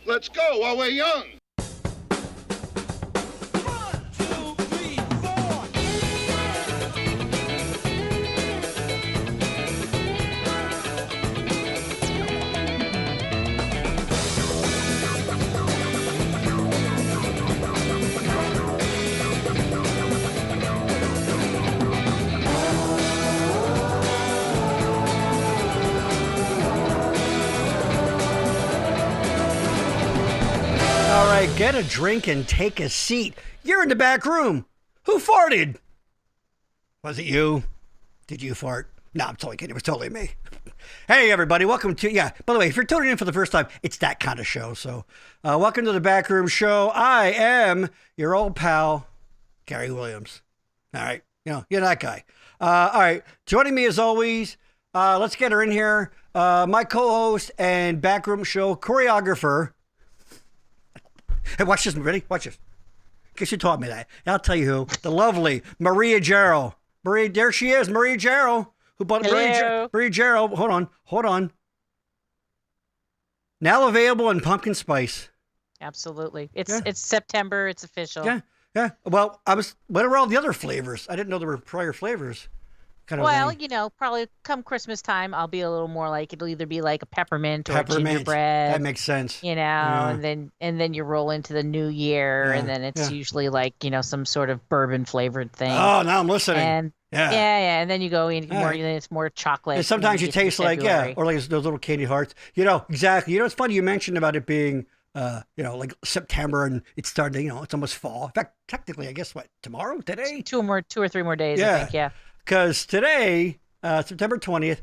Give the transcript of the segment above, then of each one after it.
Let's go while we're young. All right, get a drink and take a seat. You're in the back room. Who farted? Was it you? Did you fart? No, I'm totally kidding. It was totally me. Hey, everybody. Welcome to, by the way, if you're tuning in for the first time, it's that kind of show. So welcome to the Backroom Show. I am your old pal, Gary Williams. All right. You're that guy. All right. Joining me as always, let's get her in here. My co-host and Backroom Show choreographer. Hey, watch this. Ready? Watch this. Guess you taught me that. I'll tell you who. The lovely Maria Jarrell. Maria, there she is. Maria Jarrell. Who bought Maria Jarrell. Hold on. Now available in pumpkin spice. Absolutely. It's September. It's official. Yeah. Well, what are all the other flavors? I didn't know there were prior flavors. Probably come Christmas time, I'll be a little more like, it'll either be like a peppermint or a gingerbread. That makes sense. And then you roll into the new year, and then it's usually like, some sort of bourbon flavored thing. Oh, now I'm listening. And and then you go in more, it's more chocolate. And sometimes you taste like, or like those little candy hearts. Exactly. It's funny you mentioned about it being, like September, and it's starting, it's almost fall. In fact, technically, I guess tomorrow, today? 2 or 3 more days, I think, yeah. Because today, September 20th,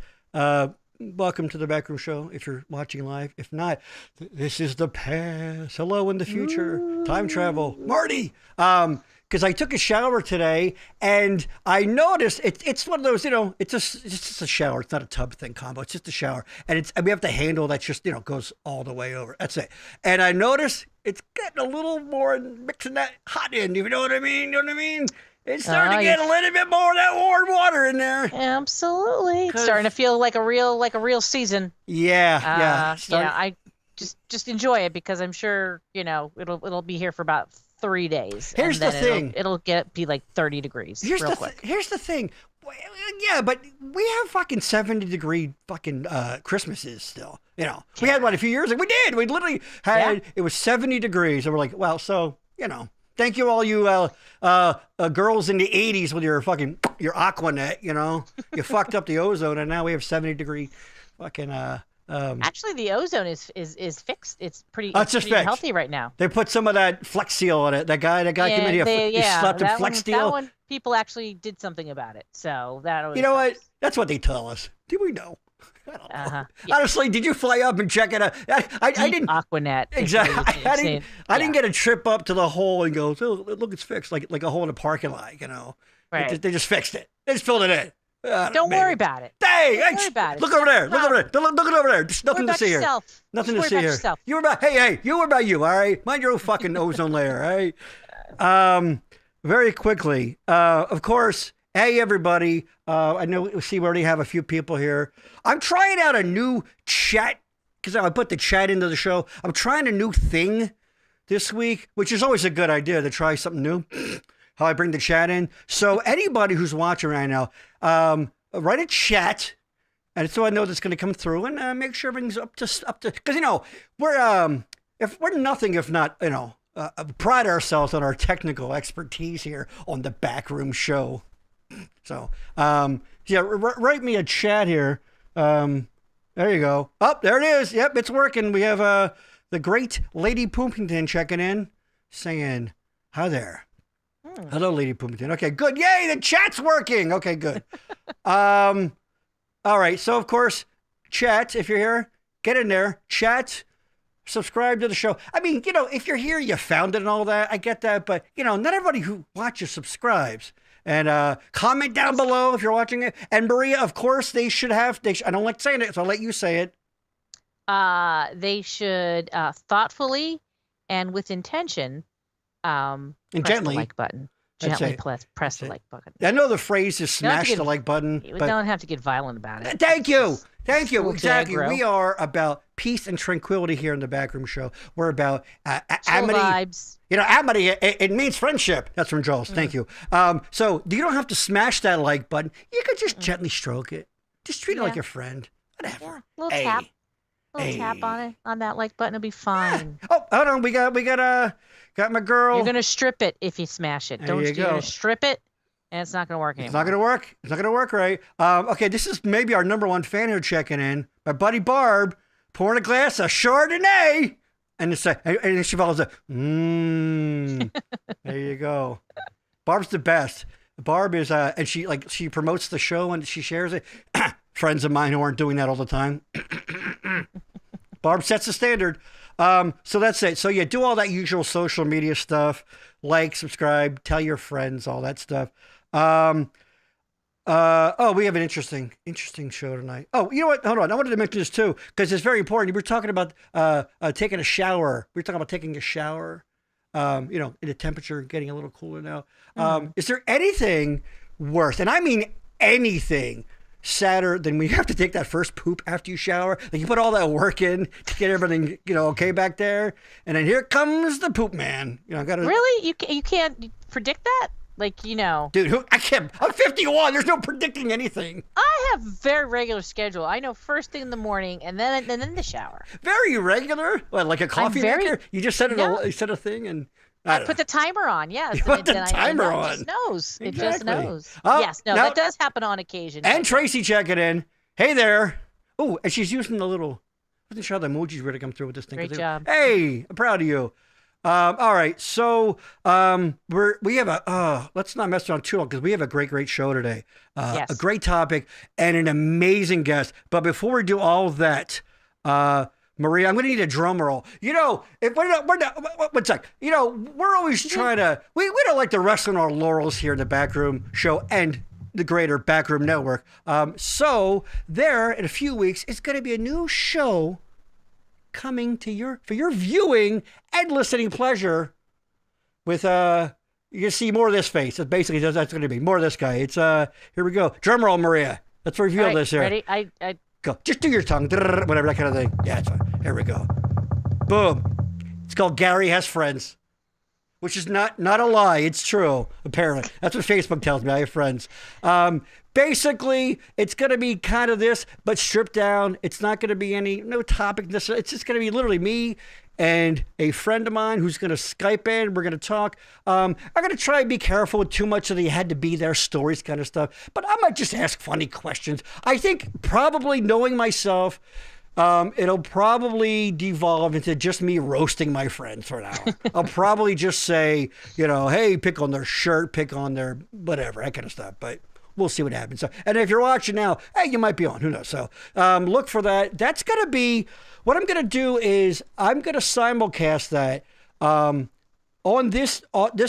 welcome to the Backroom Show if you're watching live. If not, this is the past. Hello in the future. Ooh. Time travel. Marty! Because I took a shower today, and I noticed it's one of those, it's just a shower. It's not a tub thing combo. It's just a shower. And we have the handle that just, goes all the way over. That's it. And I noticed it's getting a little more mixing that hot in. You know what I mean? It's starting to get a little bit more of that warm water in there. Absolutely. It's starting to feel like a real season. Yeah. I just enjoy it because I'm sure, it'll be here for about 3 days. Here's the thing. It'll be like 30 degrees real quick. Here's the thing. Yeah, but we have fucking 70-degree fucking Christmases still. We had one a few years ago. We did. We literally had, it was 70 degrees. And we're like, well, so, thank you all you girls in the 80s with your Aquanet, You fucked up the ozone, and now we have 70-degree fucking... Actually, the ozone is fixed. It's pretty fixed. Healthy right now. They put some of that Flex Seal on it. That guy came in here. He slapped the Flex Seal. That one, people actually did something about it. So that always You know what? That's what they tell us. Do we know? I don't know. Yeah. Honestly, did you fly up and check it out? I didn't. Aquanet. Exactly. I didn't get a trip up to the hole and go, oh, look, it's fixed, like a hole in a parking lot. Right. They just fixed it. They just filled it in. Don't worry about it. Hey, Don't worry about it. Look over there. Look over there. Look over there. Just nothing to see here. Nothing to see here. You were about. Hey, you were about you. All right. Mind your own fucking ozone layer. All right. Very quickly. Of course. Hey, everybody. I know. We already have a few people here. I'm trying out a new chat because I put the chat into the show. I'm trying a new thing this week, which is always a good idea to try something new. How I bring the chat in. So anybody who's watching right now, write a chat, and so I know that's going to come through, and make sure everything's up to because we're nothing if not pride ourselves on our technical expertise here on the Backroom Show. So write me a chat here. There you go. Oh, there it is. Yep, it's working. We have the great Lady Poopington checking in, saying hi there. Hello, Lady Poopington. Okay, good. Yay, the chat's working. Okay, good. All right. So, of course, chat, if you're here, get in there. Chat, subscribe to the show. I mean, if you're here, you found it and all that. I get that. But, not everybody who watches subscribes. And comment down below if you're watching it. And, Maria, of course, they should have. I don't like saying it, so I'll let you say it. They should thoughtfully and with intention and press gently the like button. Gently press the like button. I know the phrase is smash the like button. We don't have to get violent about it. Thank you. Exactly. We are about peace and tranquility here in the Backroom Show. We're about amity. Vibes. Amity, it means friendship. That's from Jaws. Thank you. So you don't have to smash that like button. You could just gently stroke it. Just treat it like your friend. Whatever. Yeah, little tap. Tap on it, on that like button. It'll be fine. Yeah. Oh, hold on. We got my girl. You're going to strip it if you smash it. You're going to strip it, and it's not going to work anymore. It's not going to work. It's not going to work right. Okay, this is maybe our number one fan here checking in. My buddy Barb pouring a glass of Chardonnay. And she follows it. There you go. Barb's the best. Barb is, and she promotes the show and she shares it. Friends of mine who aren't doing that all the time. Barb sets the standard. So that's it. So do all that usual social media stuff. Like, subscribe, tell your friends, all that stuff. We have an interesting show tonight. Oh, you know what? Hold on. I wanted to mention this too, because it's very important. We were talking about taking a shower. We were talking about taking a shower, in the temperature getting a little cooler now. Is there anything worse, and I mean anything, sadder than when you have to take that first poop after you shower? Like you put all that work in to get everything, okay back there, and then here comes the poop man. Really? You can't predict that? Dude, I can't. I'm 51. There's no predicting anything. I have a very regular schedule. I know first thing in the morning and then the shower. Very regular? What, like a coffee maker? You just set a thing and I put the timer on. Yes. You put the timer on. It just knows. Exactly. It just knows. Oh, yes. No, that does happen on occasion. And Tracy checking in. Hey there. Oh, and she's using the little. I wasn't sure how the emojis were to come through with this thing. Great job. Hey, I'm proud of you. All right, so we have let's not mess around too long because we have a great show today. Yes. A great topic and an amazing guest. But before we do all of that, Maria, I'm going to need a drum roll. If we're not, one sec. We're always trying to. We don't like to rest on our laurels here in the Backroom Show and the greater Backroom Network. So there in a few weeks, it's going to be a new show coming to for your viewing and listening pleasure with You can see more of this face. That's basically that's going to be more of this guy. It's here we go. Drum roll, Maria. Let's reveal this here. Ready? Go. Just do your tongue, whatever, that kind of thing. Yeah, it's fine. Here we go. Boom. It's called Gary Has Friends, which is not a lie. It's true, apparently. That's what Facebook tells me. I have friends. Basically, it's going to be kind of this, but stripped down. It's not going to be no topic. It's just going to be literally me and a friend of mine who's going to Skype in. We're going to talk. I'm going to try and be careful with too much of the you had to be there stories kind of stuff. But I might just ask funny questions. I think probably knowing myself, it'll probably devolve into just me roasting my friends for an hour. I'll probably just say, hey, pick on their shirt, pick on their whatever, that kind of stuff. But we'll see what happens. So, and if you're watching now, hey, you might be on. Who knows? So look for that. That's going to be, what I'm going to do is I'm going to simulcast that on this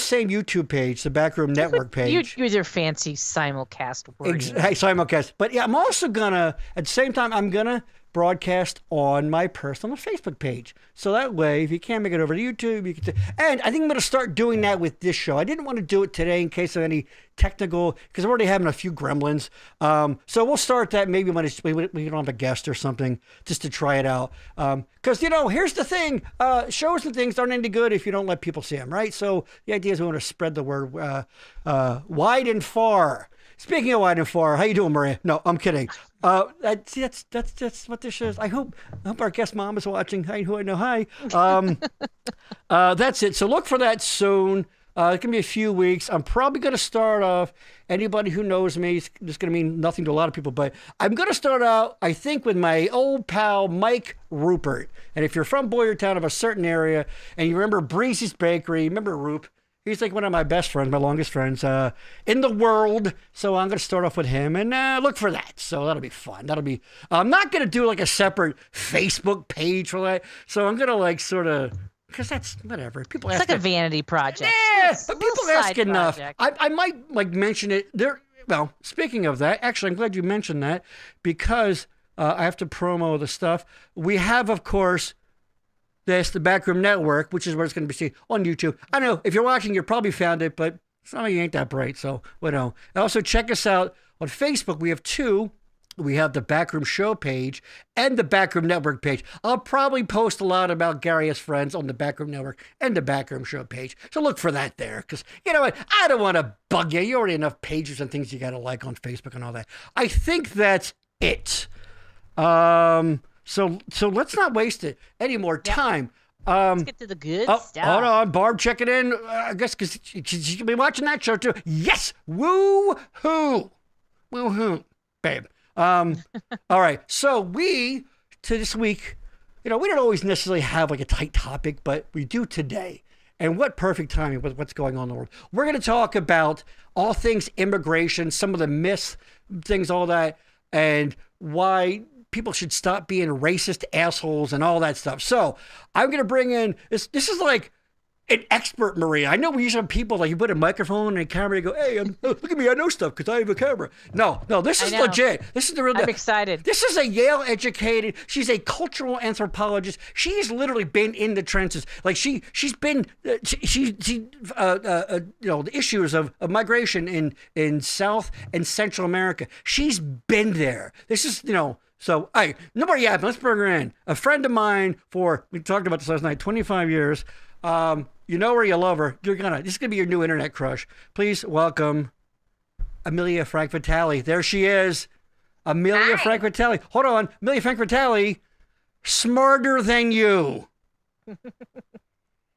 same YouTube page, the Backroom Network page. You use your fancy simulcast wording. Simulcast. But yeah, I'm also going to, at the same time, I'm going to broadcast on my personal Facebook page. So that way, if you can't make it over to YouTube, you can. And I think I'm going to start doing that with this show. I didn't want to do it today in case of any technical, because I'm already having a few gremlins. So we'll start that maybe when we don't have a guest or something, just to try it out. Because, here's the thing. Shows and things aren't any good if you don't let people see them, right? So the idea is we want to spread the word wide and far. Speaking of wide and far, how you doing, Maria? No, I'm kidding. That's what this is. I hope our guest mom is watching. Hi, who I know. Hi. That's it. So look for that soon. It can be a few weeks. I'm probably going to start off. Anybody who knows me, it's just going to mean nothing to a lot of people, but I'm going to start out, I think, with my old pal Mike Rupert. And if you're from Boyertown of a certain area, and you remember Breezy's Bakery, remember Roop? He's like one of my best friends, my longest friends in the world. So I'm going to start off with him and look for that. So that'll be fun. I'm not going to do like a separate Facebook page for that. So I'm going to sort of, because that's whatever. People ask. It's like a vanity project. Yeah, but people ask enough. I might mention it there. Well, speaking of that, actually, I'm glad you mentioned that because I have to promo the stuff. We have, of course, the Backroom Network, which is where it's going to be seen on YouTube. I know if you're watching, you probably found it, but some of you ain't that bright, so And also check us out on Facebook. We have two. We have the Backroom Show page and the Backroom Network page. I'll probably post a lot about Gary Has Friends on the Backroom Network and the Backroom Show page. So look for that there, because you know what? I don't want to bug you. You already have enough pages and things you got to like on Facebook and all that. I think that's it. So let's not waste it any more time. Let's get to the good stuff. Hold on, Barb, checking in. I guess because she'll be watching that show too. Yes, woo-hoo, babe. All right. So this week, we don't always necessarily have like a tight topic, but we do today. And what perfect timing with what's going on in the world. We're going to talk about all things immigration, some of the myths, things, all that, and why people should stop being racist assholes and all that stuff. So I'm going to bring in this. This is like an expert, Maria. I know we usually have people like you put a microphone and a camera and you go, hey, look at me. I know stuff because I have a camera. No, this is legit. This is the real deal. I'm excited. This is a Yale educated. She's a cultural anthropologist. She's literally been in the trenches. Like she's been, the issues of migration in South and Central America. She's been there. This is, So, no more yapping. Let's bring her in. A friend of mine we talked about this last night, 25 years. You know her, you love her. This is going to be your new internet crush. Please welcome Amelia Frank Vitale. There she is. Amelia Frank Vitale. Hold on. Amelia Frank Vitale, smarter than you.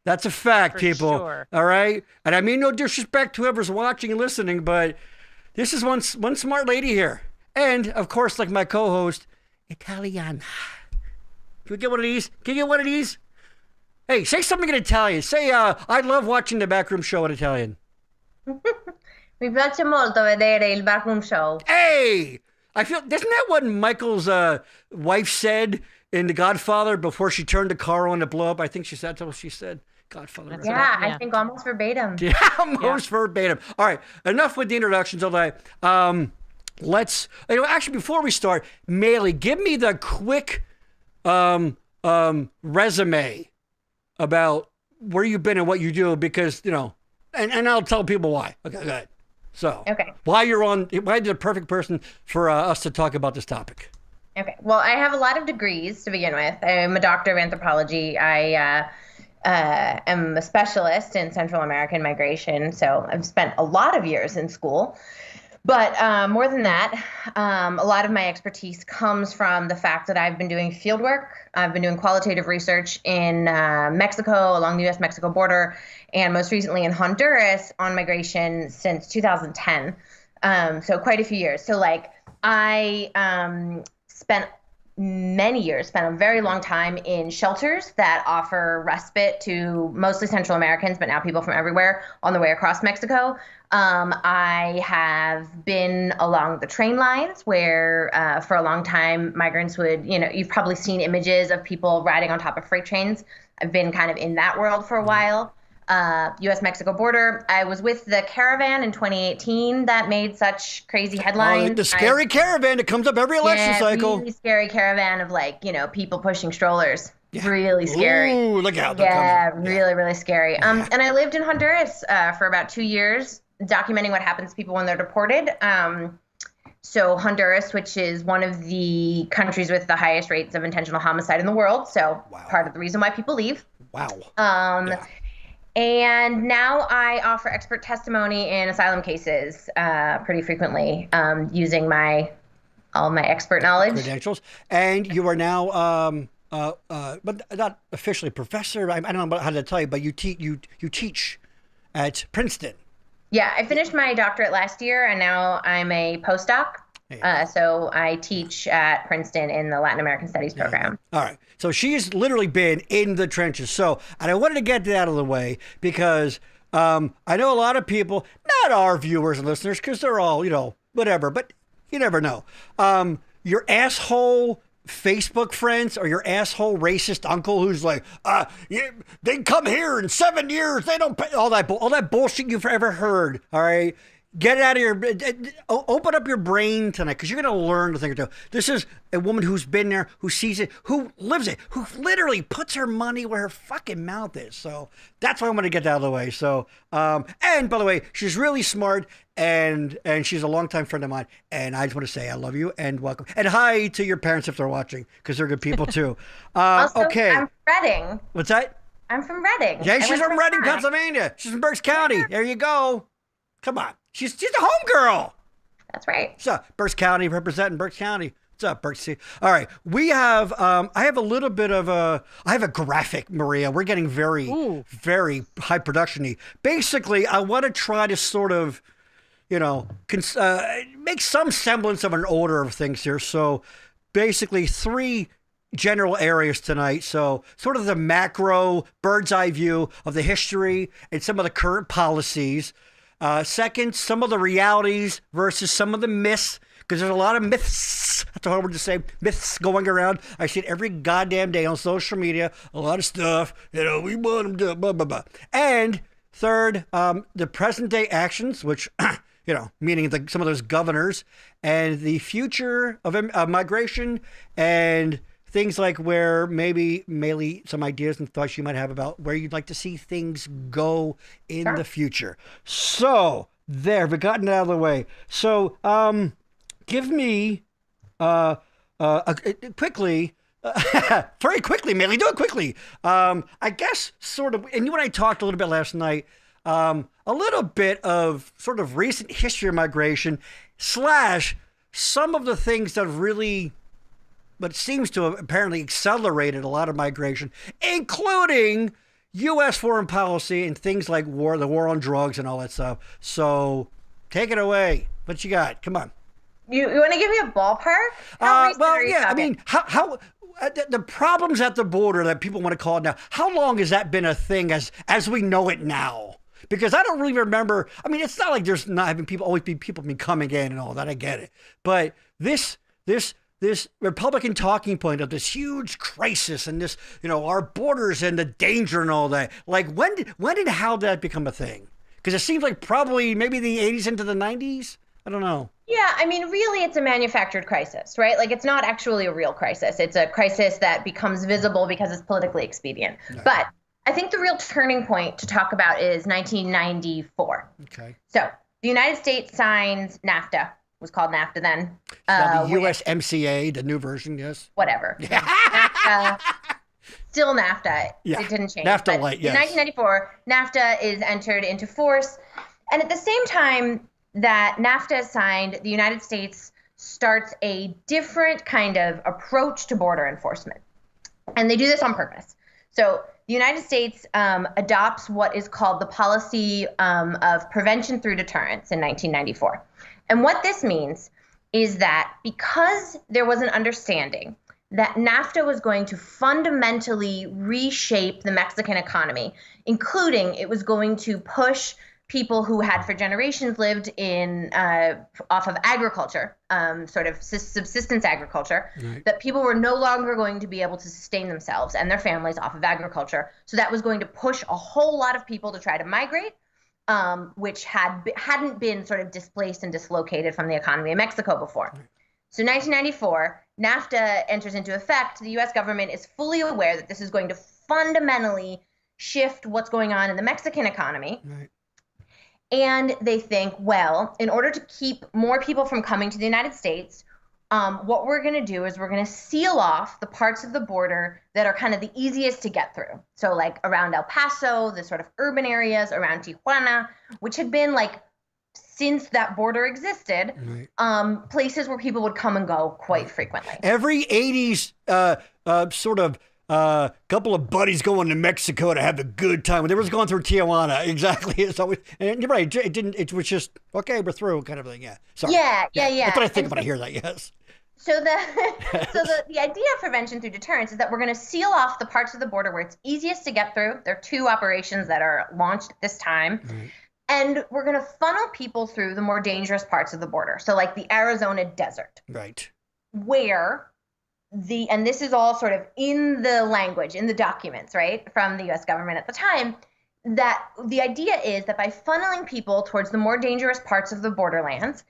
That's a fact, For people. sure. All right? And I mean no disrespect to whoever's watching and listening, but this is one smart lady here. And, of course, like my co-host, Italiana. Can we get one of these? Can you get one of these? Hey, say something in Italian. Say, I love watching the Backroom Show in Italian. Mi piace molto vedere il Backroom Show. Hey! Isn't that what Michael's wife said in The Godfather before she turned the car on to blow up? I think that's what she said. Godfather. Right? Yeah, I think almost verbatim. Yeah, almost verbatim. All right, enough with the introductions, all that. Actually, before we start, Maley, give me the quick resume about where you've been and what you do, because, and I'll tell people why. Okay, go ahead. So, Okay. why you're the perfect person for us to talk about this topic? Okay. Well, I have a lot of degrees to begin with. I'm a doctor of anthropology. I am a specialist in Central American migration, so I've spent a lot of years in school. But more than that, a lot of my expertise comes from the fact that I've been doing field work. I've been doing qualitative research in Mexico, along the U.S.-Mexico border, and most recently in Honduras on migration since 2010. So quite a few years. So like I spent a very long time in shelters that offer respite to mostly Central Americans, but now people from everywhere on the way across Mexico. I have been along the train lines where for a long time migrants would, you've probably seen images of people riding on top of freight trains. I've been kind of in that world for a while. U.S.-Mexico border. I was with the caravan in 2018 that made such crazy headlines. The scary caravan that comes up every election cycle. Really scary caravan of people pushing strollers. Yeah. Really scary. Ooh, look out. Yeah, really, really scary. And I lived in Honduras for about 2 years, documenting what happens to people when they're deported. So Honduras, which is one of the countries with the highest rates of intentional homicide in the world. So part of the reason why people leave. Wow. And now I offer expert testimony in asylum cases pretty frequently using all my expert knowledge. Credentials. And you are now, but not officially professor. I don't know how to tell you, but you teach at Princeton. Yeah, I finished my doctorate last year, and now I'm a postdoc. So I teach at Princeton in the Latin American Studies program. All right. So she's literally been in the trenches. So, and I wanted to get that out of the way because I know a lot of people, not our viewers and listeners, because they're all, whatever, but you never know. Your asshole Facebook friends or your asshole racist uncle who's like, they come here in 7 years, they don't pay, all that bullshit you've ever heard. All right. Get it out of your, open up your brain tonight because you're going to learn a thing or two. This is a woman who's been there, who sees it, who lives it, who literally puts her money where her fucking mouth is. So that's why I'm going to get that out of the way. So, and by the way, she's really smart and she's a longtime friend of mine. And I just want to say I love you and welcome. And hi to your parents if they're watching because they're good people too. Also, okay. I'm from Reading. What's that? I'm from Reading. Yeah, she's from Reading, Pennsylvania. She's from Berks County. There you go. Come on. She's a homegirl. That's right. What's up? Berks County, representing Berks County. What's up, Berks? All right. We have, I have a little bit of I have a graphic, Maria. We're getting very high production-y. Basically, I want to try to sort of, make some semblance of an order of things here. So basically 3 general areas tonight. So sort of the macro bird's eye view of the history and some of the current policies. Second, some of the realities versus some of the myths, because there's a lot of myths, that's a hard word to say, myths going around. I see it every goddamn day on social media, a lot of stuff, we want them to, blah, blah, blah. And third, the present day actions, which, meaning some of those governors, and the future of migration and things like where maybe some ideas and thoughts you might have about where you'd like to see things go in the future. So there, we've gotten it out of the way. So give me quickly, very quickly, Millie, do it quickly. I guess sort of, and you and I talked a little bit last night, a little bit of sort of recent history of migration / some of the things that really, but seems to have apparently accelerated a lot of migration, including U.S. foreign policy and things like the war on drugs and all that stuff. So take it away. What you got? Come on. You want to give me a ballpark? I mean, how the problems at the border that people want to call it now, how long has that been a thing as we know it now? Because I don't really remember. I mean, it's not like there's not having people been coming in and all that. I get it. But this Republican talking point of this huge crisis and this, our borders and the danger and all that. Like when and how did that become a thing? Because it seems like probably maybe the 80s into the 90s. I don't know. Yeah, I mean, really, it's a manufactured crisis, right? Like, it's not actually a real crisis. It's a crisis that becomes visible because it's politically expedient. Right. But I think the real turning point to talk about is 1994. Okay. So the United States signs NAFTA, was called NAFTA then. Now the USMCA, the new version, yes. Whatever. Yeah. NAFTA, still NAFTA. Yeah. It didn't change. NAFTA light, yes. In 1994, NAFTA is entered into force. And at the same time that NAFTA is signed, the United States starts a different kind of approach to border enforcement. And they do this on purpose. So the United States adopts what is called the policy of prevention through deterrence in 1994. And what this means is that because there was an understanding that NAFTA was going to fundamentally reshape the Mexican economy, including it was going to push people who had for generations lived in off of agriculture, sort of subsistence agriculture, right. That people were no longer going to be able to sustain themselves and their families off of agriculture. So that was going to push a whole lot of people to try to migrate, which hadn't been sort of displaced and dislocated from the economy of Mexico before. Right. So 1994, NAFTA enters into effect. The U.S. government is fully aware that this is going to fundamentally shift what's going on in the Mexican economy. Right. And they think, well, in order to keep more people from coming to the United States, what we're going to do is we're going to seal off the parts of the border that are kind of the easiest to get through. So like around El Paso, the sort of urban areas around Tijuana, which had been like, since that border existed, right. Places where people would come and go quite frequently. Every 80s sort of couple of buddies going to Mexico to have a good time. When they was going through Tijuana, exactly. It's always, and you're right. It was just okay. We're through, kind of thing. Yeah. Sorry. Yeah. That's what I think when I hear that. Yes. So the idea of prevention through deterrence is that we're going to seal off the parts of the border where it's easiest to get through. There are 2 operations that are launched at this time. Right. And we're going to funnel people through the more dangerous parts of the border. So like the Arizona desert. Right. Where and this is all sort of in the language, in the documents, right, from the U.S. government at the time, that the idea is that by funneling people towards the more dangerous parts of the borderlands,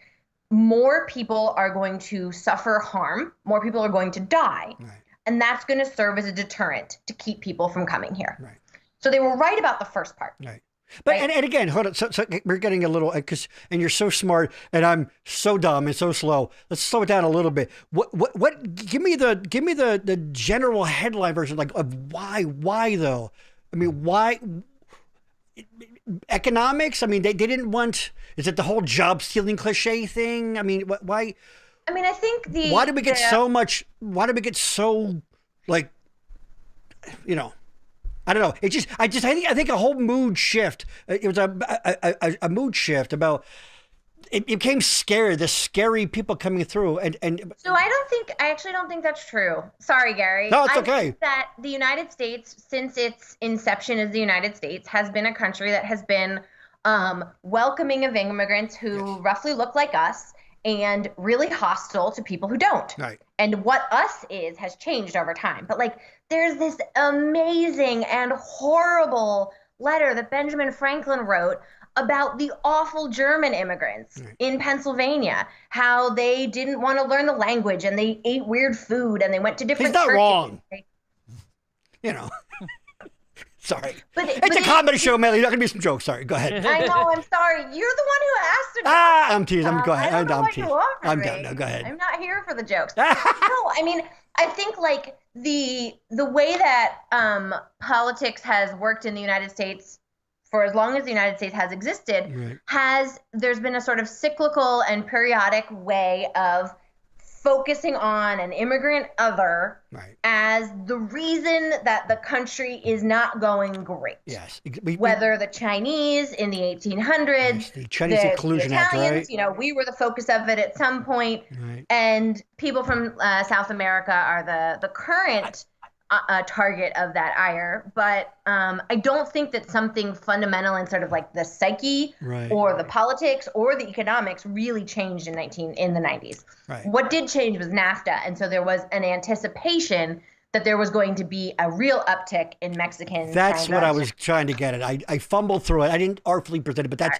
more people are going to suffer harm, more people are going to die. Right. And that's going to serve as a deterrent to keep people from coming here. Right. So they were right about the first part. Right. But right. and again, hold on. So we're getting a little and you're so smart and I'm so dumb and so slow. Let's slow it down a little bit. What? Give me the general headline version, like of why though? I mean, why? Economics? I mean, they didn't want. Is it the whole job stealing cliche thing? I mean, why? I mean, I think why did we get so much? Why did we get so like? You know. I don't know. I think a whole mood shift. It was a mood shift about. It became scary. The scary people coming through, and. So I actually don't think that's true. Sorry, Gary. No, it's okay. I think that the United States, since its inception as the United States, has been a country that has been welcoming of immigrants who roughly look like us and really hostile to people who don't. Right. And what us has changed over time. But like, there's this amazing and horrible letter that Benjamin Franklin wrote about the awful German immigrants in Pennsylvania, how they didn't want to learn the language and they ate weird food and they went to different churches. He's not wrong. You know. Sorry. It's a comedy show, Melly. There's not going to be some jokes. Sorry. Go ahead. I know. I'm sorry. You're the one who asked to I'm teasing. Go ahead. I'm teasing. I'm done. No, go ahead. I'm not here for the jokes. No, I mean, I think like the way that politics has worked in the United States for as long as the United States has existed, there's been a sort of cyclical and periodic way of focusing on an immigrant other as the reason that the country is not going great. Yes. Whether the Chinese in the 1800s, the Chinese Inclusion Act, Italians, you know, we were the focus of it at some point, and people from South America are the current target of that ire. But I don't think that something fundamental in sort of like the psyche or the politics or the economics really changed in the 90s. Right. What did change was NAFTA. And so there was an anticipation that there was going to be a real uptick in Mexican. That's what I was trying to get at. I fumbled through it. I didn't artfully present it, but that's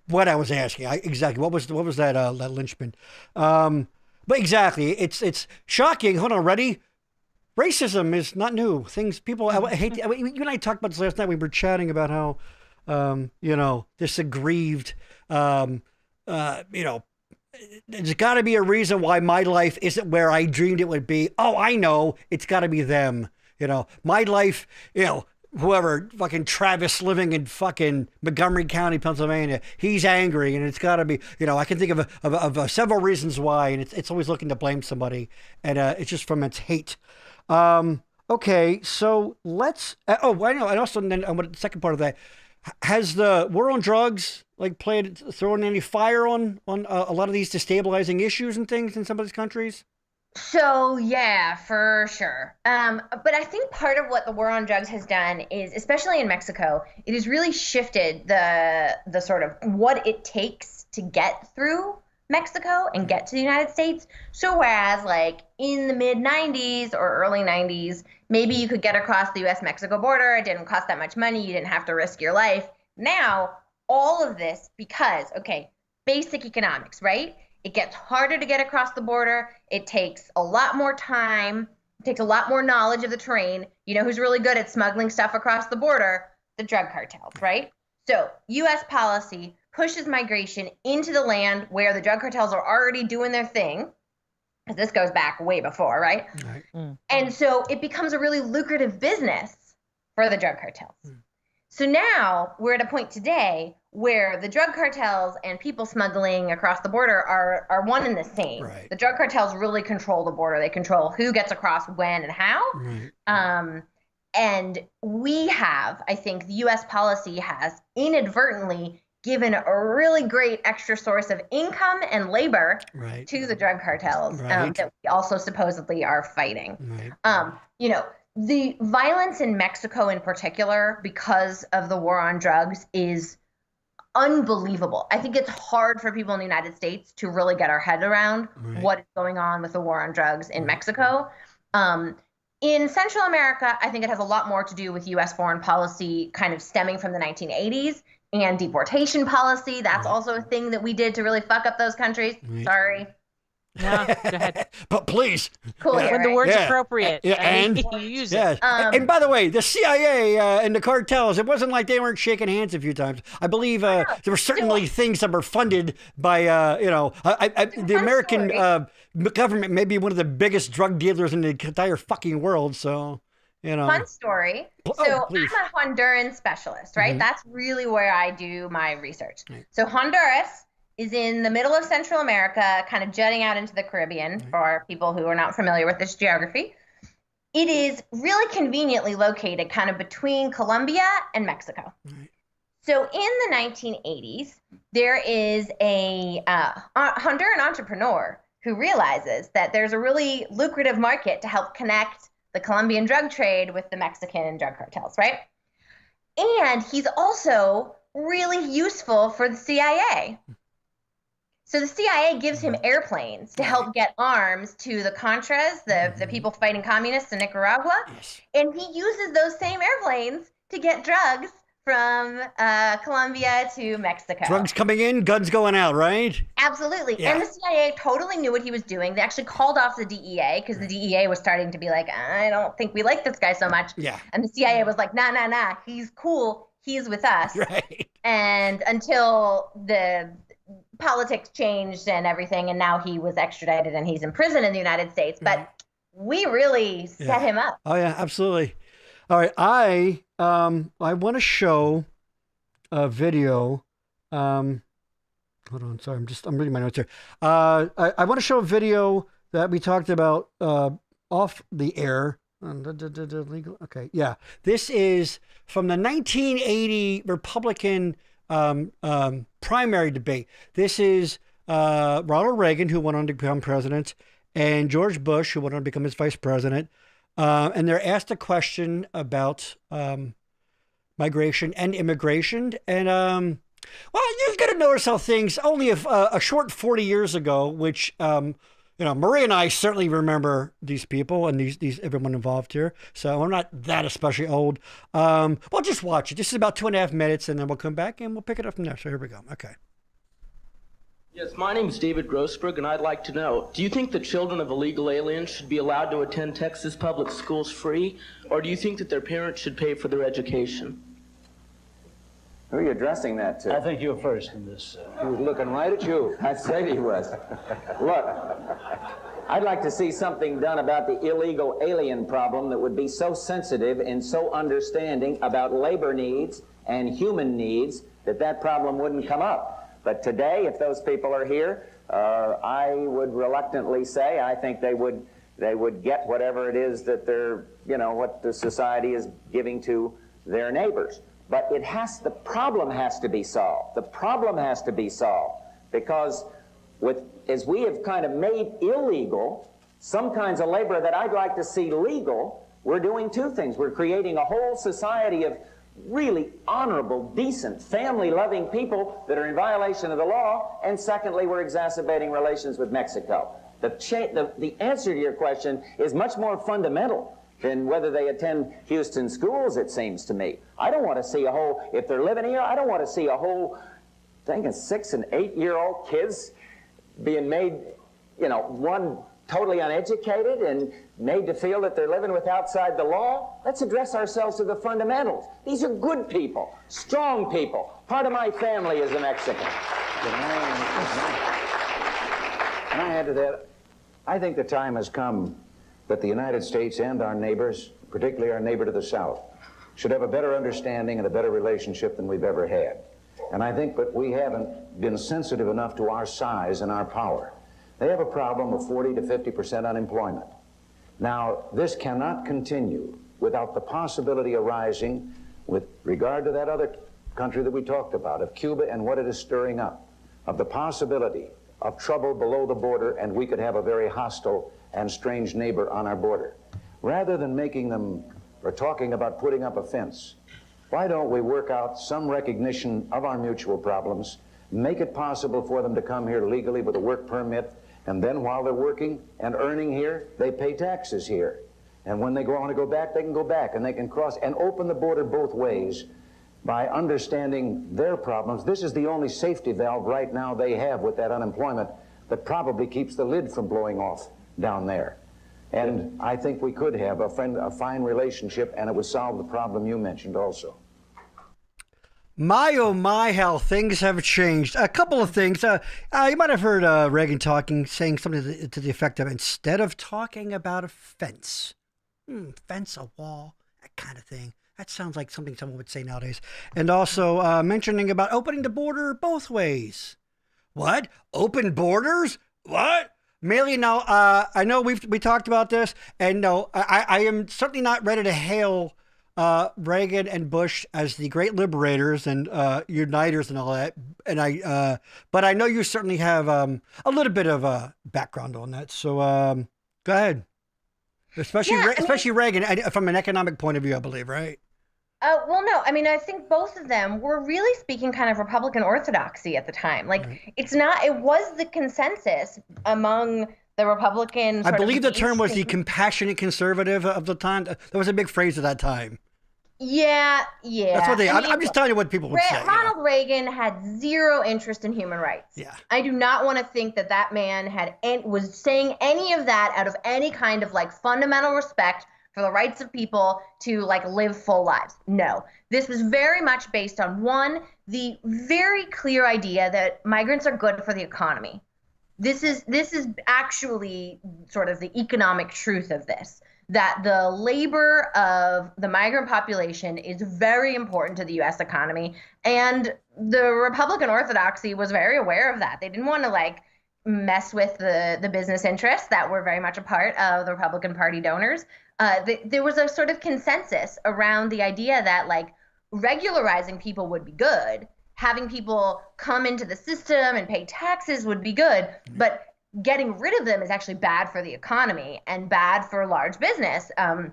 what I was asking. Exactly. What was that linchpin? But exactly. It's shocking. Hold on. Ready? racism is not new. I hate. You and I talked about this last night. We were chatting about how, this aggrieved, there's got to be a reason why my life isn't where I dreamed it would be. Oh, I know. It's got to be them. My life, whoever, fucking Travis living in fucking Montgomery County, Pennsylvania, he's angry, and it's got to be, I can think of several reasons why, and it's always looking to blame somebody, and it's just from its hate. Okay, so let's, I know, and also then the second part of that, has the war on drugs thrown any fire on a lot of these destabilizing issues and things in some of these countries? So yeah, for sure. But I think part of what the war on drugs has done is, especially in Mexico, it has really shifted the sort of what it takes to get through Mexico and get to the United States. So whereas like in the mid 90s or early 90s, maybe you could get across the US-Mexico border. It didn't cost that much money. You didn't have to risk your life. Now, all of this because, okay, basic economics, right? It gets harder to get across the border. It takes a lot more time. It takes a lot more knowledge of the terrain. You know who's really good at smuggling stuff across the border? The drug cartels, right? So U.S. policy pushes migration into the land where the drug cartels are already doing their thing. Because this goes back way before, right? And so it becomes a really lucrative business for the drug cartels. So now we're at a point today where the drug cartels and people smuggling across the border are one and the same. Right. The drug cartels really control the border. They control who gets across when and how. Right. And we have, I think, the U.S. policy has inadvertently given a really great extra source of income and labor right. to the drug cartels right. that we also supposedly are fighting. Right. The violence in Mexico in particular, because of the war on drugs, is unbelievable. I think it's hard for people in the United States to really get our head around right. what is going on with the war on drugs in Mexico. In Central America, I think it has a lot more to do with U.S. foreign policy kind of stemming from the 1980s and deportation policy. That's also a thing that we did to really fuck up those countries. Right. Sorry. No, go ahead. But please. Cool. When the word's appropriate. And you use yes. it. And by the way, the CIA and the cartels, it wasn't like they weren't shaking hands a few times. I believe there were certainly things that were funded by, the American government may be one of the biggest drug dealers in the entire fucking world. So, Fun story. So please. I'm a Honduran specialist, right? Mm-hmm. That's really where I do my research. Right. So Honduras is in the middle of Central America, kind of jutting out into the Caribbean for people who are not familiar with this geography. It is really conveniently located kind of between Colombia and Mexico. Right. So in the 1980s, there is a Honduran entrepreneur who realizes that there's a really lucrative market to help connect the Colombian drug trade with the Mexican drug cartels, right? And he's also really useful for the CIA. So the CIA gives him airplanes to help get arms to the Contras, the people fighting communists in Nicaragua. Yes. And he uses those same airplanes to get drugs from Colombia to Mexico. Drugs coming in, guns going out, right? Absolutely. Yeah. And the CIA totally knew what he was doing. They actually called off the DEA because the DEA was starting to be like, I don't think we like this guy so much. Yeah. And the CIA was like, nah, he's cool. He's with us. Right. And until the politics changed and everything, and now he was extradited and he's in prison in the United States. But we really set him up. Oh yeah, absolutely. All right, I want to show a video. Hold on, sorry, I'm reading my notes here. I want to show a video that we talked about off the air. Legal. Okay, yeah. This is from the 1980 Republican primary debate. This is Ronald Reagan, who went on to become president, and George Bush, who went on to become his vice president. And they're asked a question about migration and immigration. And, you're going to notice how things only a short 40 years ago, which, Maria and I certainly remember these people and these everyone involved here. So I'm not that especially old. Well, just watch it. This is about 2.5 minutes, and then we'll come back and we'll pick it up from there. So here we go. Okay. Yes, my name is David Grossberg, and I'd like to know, do you think the children of illegal aliens should be allowed to attend Texas public schools free, or do you think that their parents should pay for their education? Who are you addressing that to? I think you're first in this. He was looking right at you. I said he was. Look, I'd like to see something done about the illegal alien problem that would be so sensitive and so understanding about labor needs and human needs that that problem wouldn't come up. But today, if those people are here, I would reluctantly say I think they would get whatever it is that they're, what the society is giving to their neighbors. But the problem has to be solved. The problem has to be solved because as we have kind of made illegal some kinds of labor that I'd like to see legal, we're doing two things. We're creating a whole society of really honorable, decent, family-loving people that are in violation of the law, and secondly, we're exacerbating relations with Mexico. The answer to your question is much more fundamental than whether they attend Houston schools, it seems to me. I don't want to see if they're living here, I don't want to see a whole thing of 6- and 8-year-old kids being made, one totally uneducated and made to feel that they're living with outside the law. Let's address ourselves to the fundamentals. These are good people, strong people. Part of my family is a Mexican. Can I add to that? I think the time has come that the United States and our neighbors, particularly our neighbor to the south, should have a better understanding and a better relationship than we've ever had. And I think that we haven't been sensitive enough to our size and our power. They have a problem of 40 to 50% unemployment. Now, this cannot continue without the possibility arising with regard to that other country that we talked about, of Cuba and what it is stirring up, of the possibility of trouble below the border, and we could have a very hostile and strange neighbor on our border. Rather than making them or talking about putting up a fence, why don't we work out some recognition of our mutual problems, make it possible for them to come here legally with a work permit, and then while they're working and earning here, they pay taxes here. And when they want to go back, they can go back, and they can cross and open the border both ways by understanding their problems. This is the only safety valve right now they have with that unemployment that probably keeps the lid from blowing off down there. And I think we could have a fine relationship, and it would solve the problem you mentioned also. My, oh my, how things have changed. A couple of things. You might have heard Reagan saying something to the effect of, instead of talking about a fence, fence, a wall, that kind of thing. That sounds like something someone would say nowadays. And also mentioning about opening the border both ways. What? Open borders? What? Maley, now, I know we talked about this, and no, I am certainly not ready to hail Reagan and Bush as the great liberators and uniters and all that. And but I know you certainly have a little bit of a background on that. So go ahead. Especially Reagan, from an economic point of view, I believe, right? Well, no, I mean, I think both of them were really speaking kind of Republican orthodoxy at the time. Like, right. It was the consensus among the Republicans. I believe the term was the compassionate conservative of the time. That was a big phrase at that time. Yeah. That's what I'm just telling you what people would say. Ronald Reagan had zero interest in human rights. Yeah. I do not want to think that man was saying any of that out of any kind of like fundamental respect for the rights of people to like live full lives. No, this was very much based on the very clear idea that migrants are good for the economy. This is actually sort of the economic truth of this, that the labor of the migrant population is very important to the U.S. economy. And the Republican orthodoxy was very aware of that. They didn't want to like mess with the business interests that were very much a part of the Republican Party donors. There was a sort of consensus around the idea that like regularizing people would be good, having people come into the system and pay taxes would be good, but getting rid of them is actually bad for the economy and bad for large business of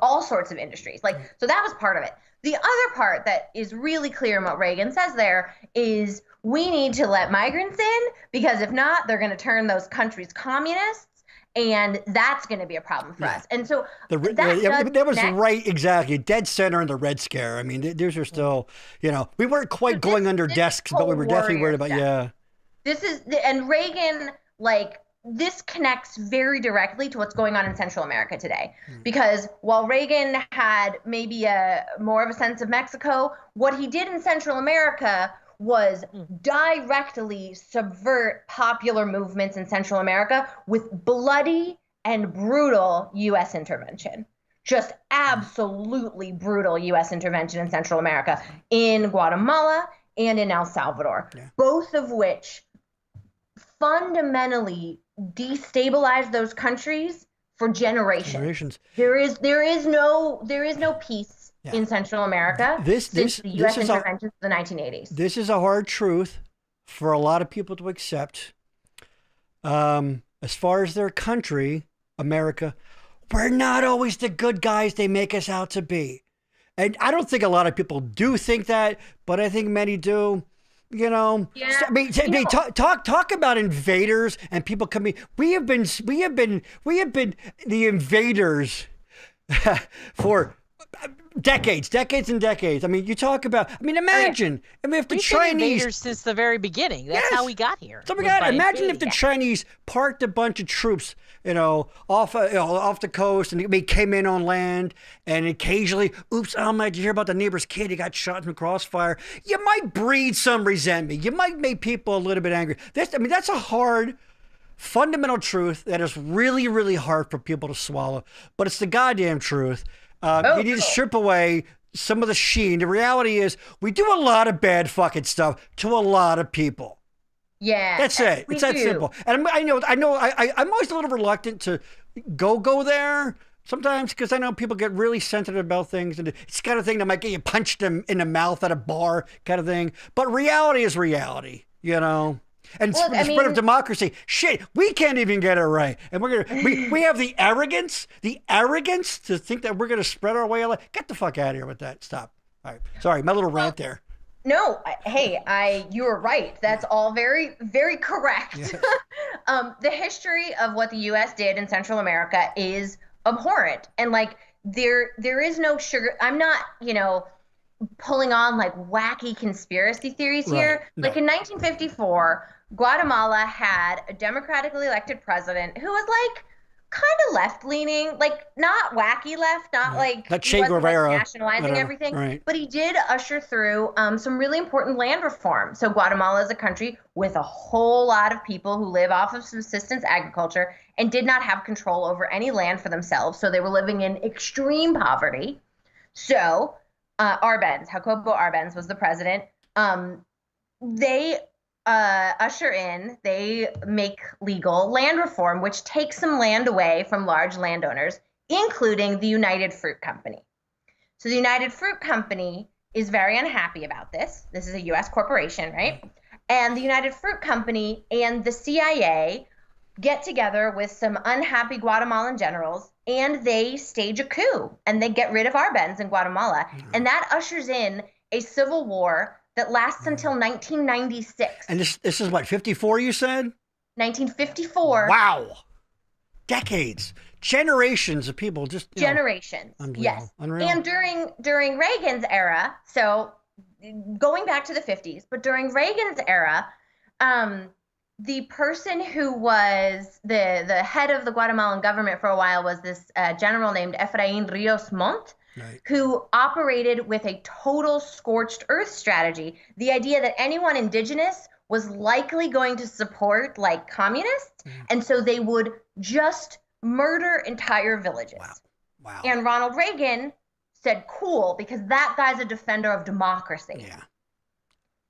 all sorts of industries. Like, so that was part of it. The other part that is really clear in what Reagan says there is we need to let migrants in, because if not, they're going to turn those countries communists. And that's going to be a problem for us. And so that was right, exactly, dead center in the Red Scare. I mean, these are still, we weren't quite going under desks, but we were definitely worried about, And Reagan, like, this connects very directly to what's going on in Central America today. Because while Reagan had maybe more of a sense of Mexico, what he did in Central America was directly subvert popular movements in Central America with bloody and brutal U.S. intervention. Just absolutely brutal U.S. intervention in Central America, in Guatemala and in El Salvador, both of which fundamentally destabilize those countries for generations. There is no peace in Central America since the U.S. interventions of the 1980s. This is a hard truth for a lot of people to accept. As far as their country, America, we're not always the good guys they make us out to be. And I don't think a lot of people do think that, but I think many do. You know, I mean, talk about invaders and people coming. We have been the invaders for decades and decades. I mean, you talk about. I mean, imagine. I mean, if the Chinese invaders since the very beginning. That's how we got here. So imagine if the Chinese parked a bunch of troops, off the coast, and they came in on land, and occasionally, oops, did you hear about the neighbor's kid? He got shot in the crossfire. You might breed some resentment. You might make people a little bit angry. That's a hard, fundamental truth that is really, really hard for people to swallow. But it's the goddamn truth. You need to strip away some of the sheen. The reality is, we do a lot of bad fucking stuff to a lot of people. Yeah, that's it. It's that simple. And I'm always a little reluctant to go there sometimes because I know people get really sensitive about things, and it's kind of thing that might get you punched in the mouth at a bar, kind of thing. But reality is reality, And the spread of democracy, shit, we can't even get it right, and we have the arrogance to think that we're gonna spread our way of life. Get the fuck out of here with that. Stop. All right, sorry, my little rant there. No, you were right. That's all very, very correct. Yeah. The history of what the U.S. did in Central America is abhorrent, and like there is no sugar. I'm not, pulling on like wacky conspiracy theories here. No. Like in 1954. Guatemala had a democratically elected president who was like kind of left-leaning, like not wacky left, not like Che Guevara, like nationalizing everything, but he did usher through some really important land reform. So Guatemala is a country with a whole lot of people who live off of subsistence agriculture and did not have control over any land for themselves. So they were living in extreme poverty. So Jacobo Arbenz was the president. They they make legal land reform, which takes some land away from large landowners, including the United Fruit Company. So the United Fruit Company is very unhappy about this. This is a U.S. corporation, right? And the United Fruit Company and the CIA get together with some unhappy Guatemalan generals, and they stage a coup, and they get rid of Arbenz in Guatemala. And that ushers in a civil war that lasts until 1996. And this is what, 54 you said? 1954. Wow. Decades. Generations of people just... Generations, yes. Unreal. And during Reagan's era, so going back to the 50s, but during Reagan's era, the person who was the head of the Guatemalan government for a while was this general named Efraín Ríos Montt, who operated with a total scorched earth strategy. The idea that anyone indigenous was likely going to support like communists, and so they would just murder entire villages. Wow. And Ronald Reagan said, cool, because that guy's a defender of democracy. Yeah.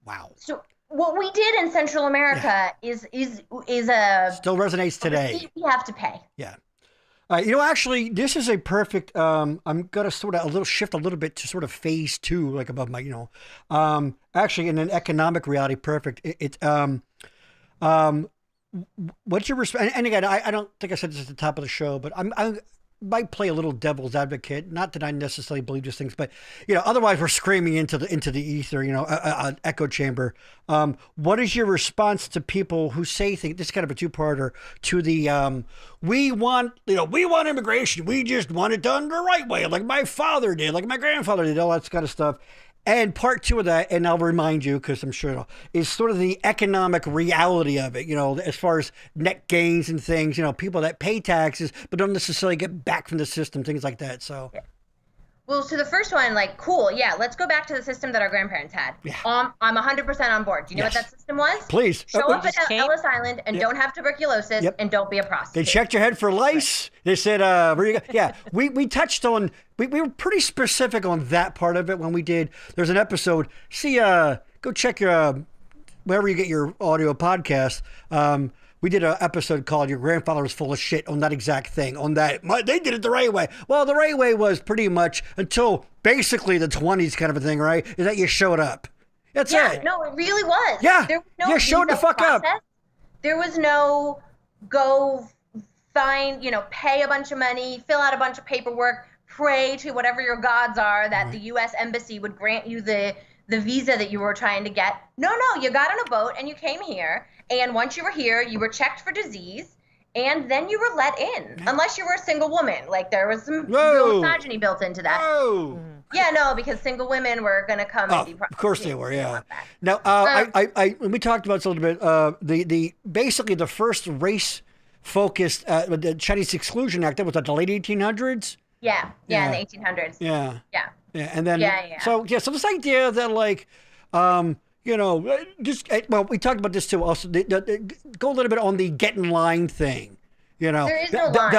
Wow. So what we did in Central America is still resonates today. We have to pay. Yeah. Actually, this is a perfect. I'm gonna shift a little bit to sort of phase 2, like above my, actually in an economic reality, perfect. What's your response? And again, I don't think I said this at the top of the show, but I might play a little devil's advocate. Not that I necessarily believe these things, but otherwise we're screaming into the ether, an echo chamber. What is your response to people who say things? This is kind of a two-parter to the we want immigration. We just want it done the right way, like my father did, like my grandfather did, all that kind of stuff. And part two of that, and I'll remind you because I'm sure is sort of the economic reality of it, as far as net gains and things, people that pay taxes but don't necessarily get back from the system, things like that. So. Yeah. Well, so the first one, cool, yeah, let's go back to the system that our grandparents had. Yeah. I'm 100% on board. Do you know what that system was? Please. Show up at Ellis Island and don't have tuberculosis and don't be a prostitute. They checked your head for lice. Right. They said, where you go? Yeah, we touched on, we were pretty specific on that part of it when we did. There's an episode. See, go check your, wherever you get your audio podcast. We did an episode called Your Grandfather Was Full of Shit on that exact thing, on that. They did it the right way. Well, the right way was pretty much until basically the 20s kind of a thing, right? Is that you showed up. That's it. No, it really was. Yeah, there was no you showed the fuck process. up. There was no go find, pay a bunch of money, fill out a bunch of paperwork, pray to whatever your gods are that the U.S. Embassy would grant you the visa that you were trying to get. No, you got on a boat and you came here. And once you were here, you were checked for disease, and then you were let in, unless you were a single woman. There was some real misogyny built into that. Whoa. Yeah, no, because single women were going to come and be prostitutes. Of course they were, yeah. Now, we talked about this a little bit. The basically the first race-focused the Chinese Exclusion Act, that was the late 1800s? Yeah, in the 1800s. Yeah. Yeah. And then, so this idea that we talked about this too. Also, go a little bit on the get in line thing. There is no line.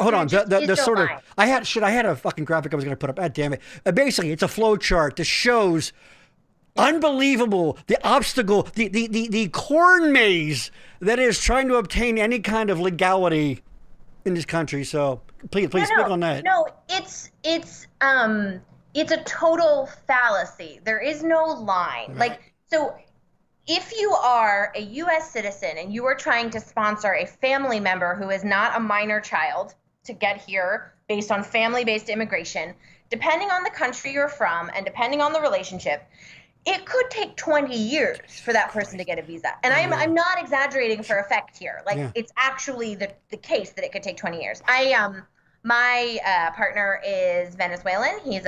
Hold on. The sort of line. I had a fucking graphic I was going to put up. God damn it! Basically, it's a flow chart that shows unbelievable the obstacle, the corn maze that is trying to obtain any kind of legality in this country. So please speak on that. No, it's a total fallacy. There is no line. Right. So if you are a U.S. citizen and you are trying to sponsor a family member who is not a minor child to get here based on family-based immigration, depending on the country you're from and depending on the relationship, it could take 20 years for that person to get a visa. And I'm not exaggerating for effect here. It's actually the case that it could take 20 years. My partner is Venezuelan. He's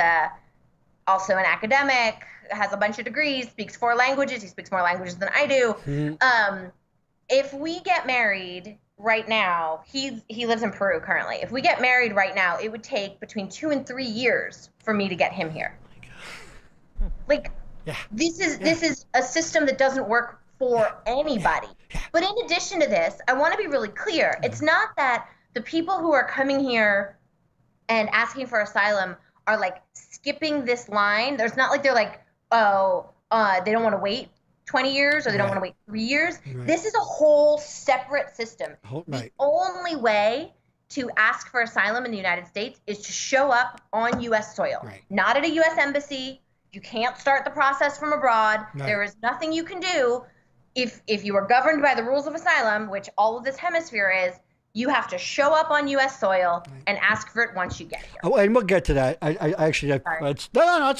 also an academic, has a bunch of degrees, speaks 4 languages. He speaks more languages than I do. Mm-hmm. If we get married right now, he lives in Peru currently. If we get married right now, it would take between 2 and 3 years for me to get him here. This is a system that doesn't work for anybody. But in addition to this, I want to be really clear. It's not that the people who are coming here and asking for asylum are skipping this line. There's not they're they don't want to wait 20 years or they don't want to wait 3 years. Right. This is a whole separate system. The only way to ask for asylum in the United States is to show up on U.S. soil, not at a U.S. embassy. You can't start the process from abroad. Right. There is nothing you can do. If you are governed by the rules of asylum, which all of this hemisphere is, you have to show up on U.S. soil and ask for it once you get here. Oh, and we'll get to that. I actually, it's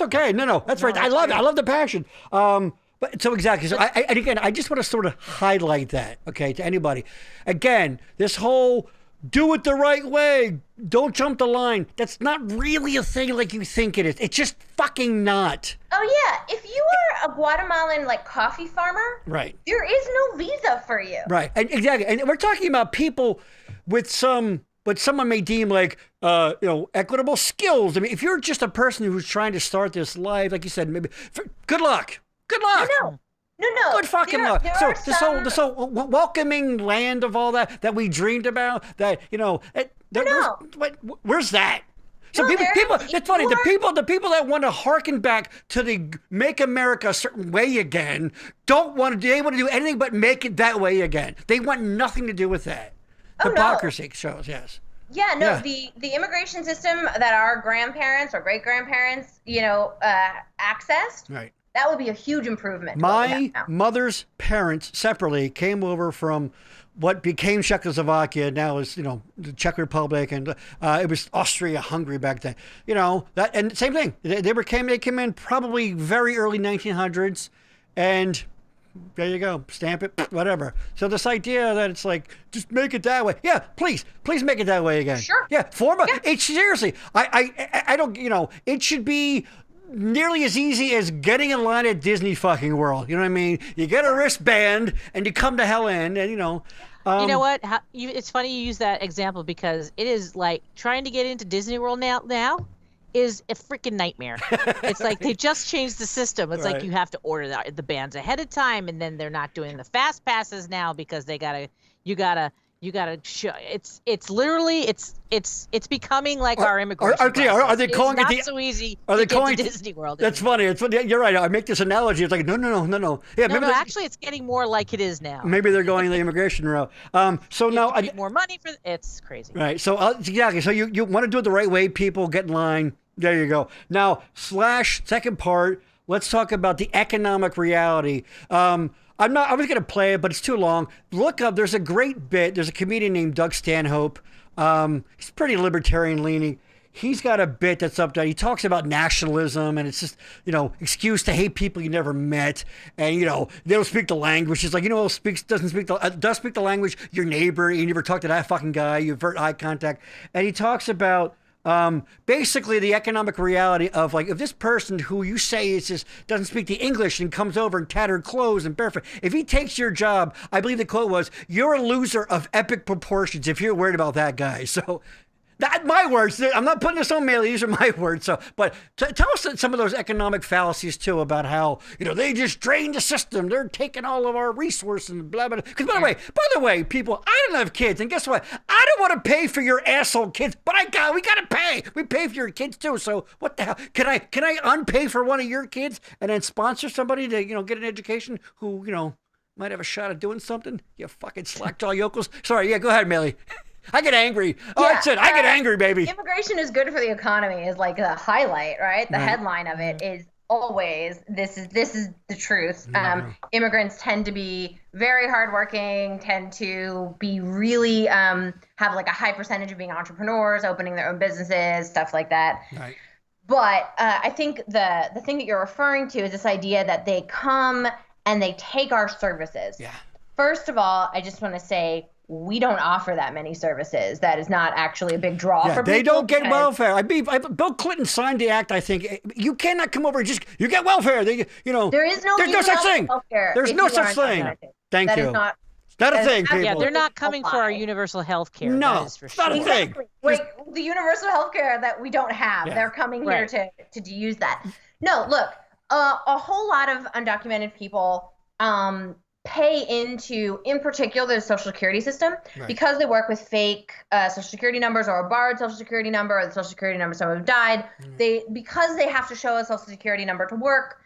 okay. No, that's right. I love it. I love the passion. But so exactly. So I just want to sort of highlight that, okay, to anybody. Again, this whole do it the right way, don't jump the line. That's not really a thing like you think it is. It's just fucking not. Oh yeah, if you are a Guatemalan coffee farmer, right, there is no visa for you. Right, and exactly, and we're talking about people with what someone may deem equitable skills. I mean, if you're just a person who's trying to start this life, like you said, maybe good luck. No. Good fucking luck. So this whole welcoming land of all that we dreamed about, where's that? So people, it's funny. The people that want to harken back to the make America a certain way again don't want to. They want to do anything but make it that way again. They want nothing to do with that. Hypocrisy shows, yes. Yeah, no. Yeah. The immigration system that our grandparents or great grandparents, accessed. Right. That would be a huge improvement. My mother's parents separately came over from what became Czechoslovakia, now is, the Czech Republic, and it was Austria-Hungary back then. And same thing. They came in probably very early 1900s, and there you go, stamp it, whatever. So this idea that it's just make it that way. Yeah, please make it that way again. Sure. Yeah, seriously, I don't, it should be nearly as easy as getting in line at Disney fucking World. You know what I mean? You get a wristband and you come to hell in, and you know. You know what? It's funny you use that example because it is like trying to get into Disney World now is a freaking nightmare. It's like they just changed the system. It's like you have to order the bands ahead of time, and then they're not doing the fast passes now because you gotta show. It's literally it's becoming like our immigration process. Are they calling it not so easy? Are they calling to Disney World? That's funny. It's funny. You're right. I make this analogy. It's like no. Yeah, no. Actually, it's getting more like it is now. Maybe they're going the immigration route. So now more money for it's crazy. Right. So exactly. So you want to do it the right way. People get in line. There you go. Now second part. Let's talk about the economic reality. I was going to play it, but it's too long. Look up. There's a great bit. There's a comedian named Doug Stanhope. He's pretty libertarian leaning. He's got a bit that's up there. He talks about nationalism, and it's just, excuse to hate people you never met. And, they don't speak the language. It's like, who does speak the language? Your neighbor. You never talk to that fucking guy. You avert eye contact. And he talks about basically the economic reality of, like, if this person who you say doesn't speak the English and comes over in tattered clothes and barefoot, if he takes your job, I believe the quote was, "You're a loser of epic proportions if you're worried about that guy." So my words. I'm not putting this on Maley. These are my words. So, but tell us some of those economic fallacies too about how they just drain the system. They're taking all of our resources and blah blah. Because by the way, people, I don't have kids, and guess what? I don't want to pay for your asshole kids, but we gotta pay. We pay for your kids too. So what the hell? Can I unpay for one of your kids and then sponsor somebody to get an education who might have a shot at doing something? You fucking slackjaw yokels. Sorry. Yeah, go ahead, Maley. I get angry. Oh, that's it. I get angry, baby. Immigration is good for the economy is like the highlight, right? The headline of it is always this is the truth. Immigrants tend to be very hardworking, tend to be really have like a high percentage of being entrepreneurs, opening their own businesses, stuff like that. Right. But I think the thing that you're referring to is this idea that they come and they take our services. Yeah. First of all, I just want to say, we don't offer that many services. That is not actually a big draw for people. They don't get welfare. Bill Clinton signed the act. I think you cannot come over and you get welfare. There is no there's no such thing. Healthcare there's no such thing. Thank you. Not a thing, people. Yeah, they're not coming for our universal health care. No, it's not a thing. Like the universal health care that we don't have. Yeah. They're coming here to use that. No, look, a whole lot of undocumented people pay into, in particular, the Social Security system because they work with fake Social Security numbers or a borrowed Social Security number or the Social Security number of someone who died. Because they have to show a Social Security number to work,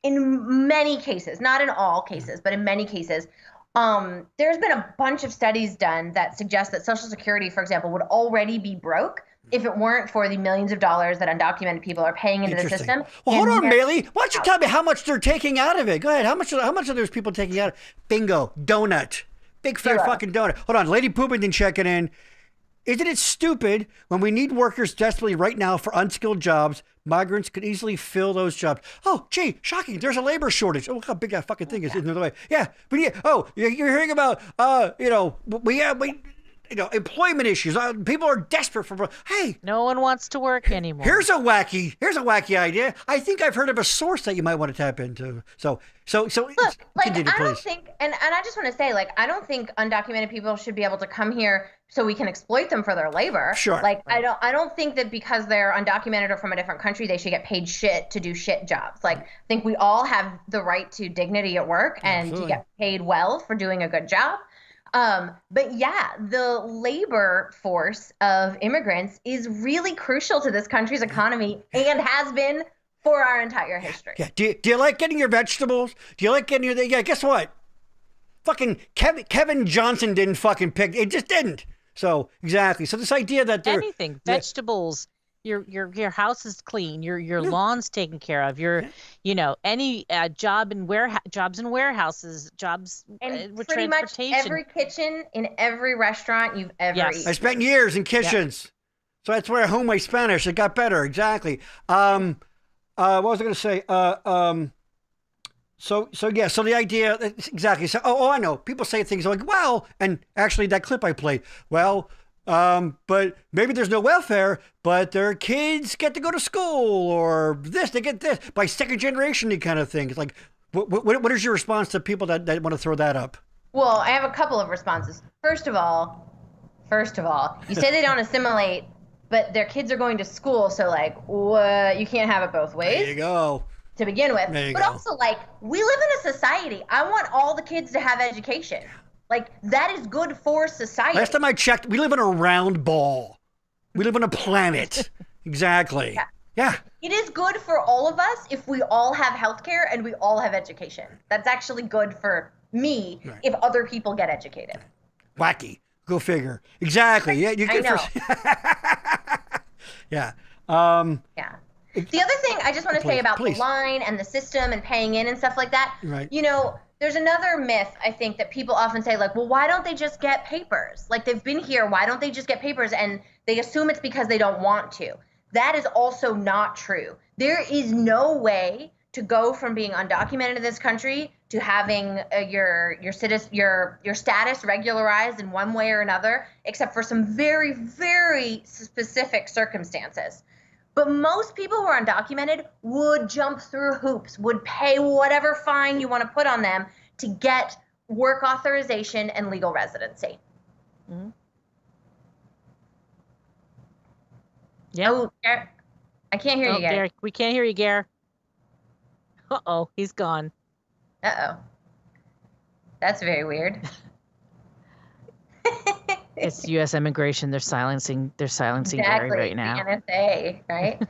in many cases, not in all cases, but in many cases, there's been a bunch of studies done that suggest that Social Security, for example, would already be broke if it weren't for the millions of dollars that undocumented people are paying into the system. Well, hold on, Maley. Why don't you tell me how much they're taking out of it? Go ahead. How much are those people taking out? Bingo. Donut. Big fair fucking donut. Hold on. Lady Poopington checking in. Isn't it stupid when we need workers desperately right now for unskilled jobs? Migrants could easily fill those jobs. Oh, gee, shocking. There's a labor shortage. Oh, look how big that fucking thing is in the way. Yeah. But you're hearing about, employment issues. People are desperate for. Hey, no one wants to work anymore. Here's a wacky idea. I think I've heard of a source that you might want to tap into. So. Look, continue, I don't think, and I just want to say, I don't think undocumented people should be able to come here so we can exploit them for their labor. Sure. I don't think that because they're undocumented or from a different country, they should get paid shit to do shit jobs. I think we all have the right to dignity at work and to get paid well for doing a good job. But yeah, the labor force of immigrants is really crucial to this country's economy and has been for our entire history. Yeah. Do you like getting your vegetables? Do you like getting your? Yeah. Guess what? Fucking Kevin Johnson didn't fucking pick. It just didn't. So exactly. So this idea that they're anything vegetables. Your house is clean. Your lawn's taken care of. Any jobs in warehouses, jobs with pretty much transportation. Every kitchen in every restaurant you've ever eaten. I spent years in kitchens, so that's where I honed my Spanish. It got better. Exactly. What was I going to say? So the idea exactly. So I know people say things like, well, and actually that clip I played, well. But maybe there's no welfare, but their kids get to go to school or this, they get this by second generation kind of thing. It's like, what is your response to people that want to throw that up? Well, I have a couple of responses. First of all, you say they don't assimilate, but their kids are going to school, so like, what? You can't have it both ways. There you go. To begin with, There you but go. also like, we live in a society. I want all the kids to have education. Like, that is good for society. Last time I checked, we live in a round ball. We live on a planet. Exactly. Yeah. It is good for all of us if we all have healthcare and we all have education. That's actually good for me if other people get educated. Wacky. Go figure. Exactly. Yeah. You I know. Yeah. Yeah. The other thing I just want to say about the line and the system and paying in and stuff like that, Right. you know, there's another myth, I think, that people often say, like, well, why don't they just get papers? Like, they've been here. Why don't they just get papers? And they assume it's because they don't want to. That is also not true. There is no way to go from being undocumented in this country to having your status regularized in one way or another, except for some very, very specific circumstances. But most people who are undocumented would jump through hoops, would pay whatever fine you want to put on them to get work authorization and legal residency. Mm-hmm. Yeah. Oh, I can't hear you, Gary. Gary. We can't hear you, Gary. Uh-oh, he's gone. Uh-oh. That's very weird. It's U.S. immigration. They're silencing Exactly. Gary right now. The NSA, right?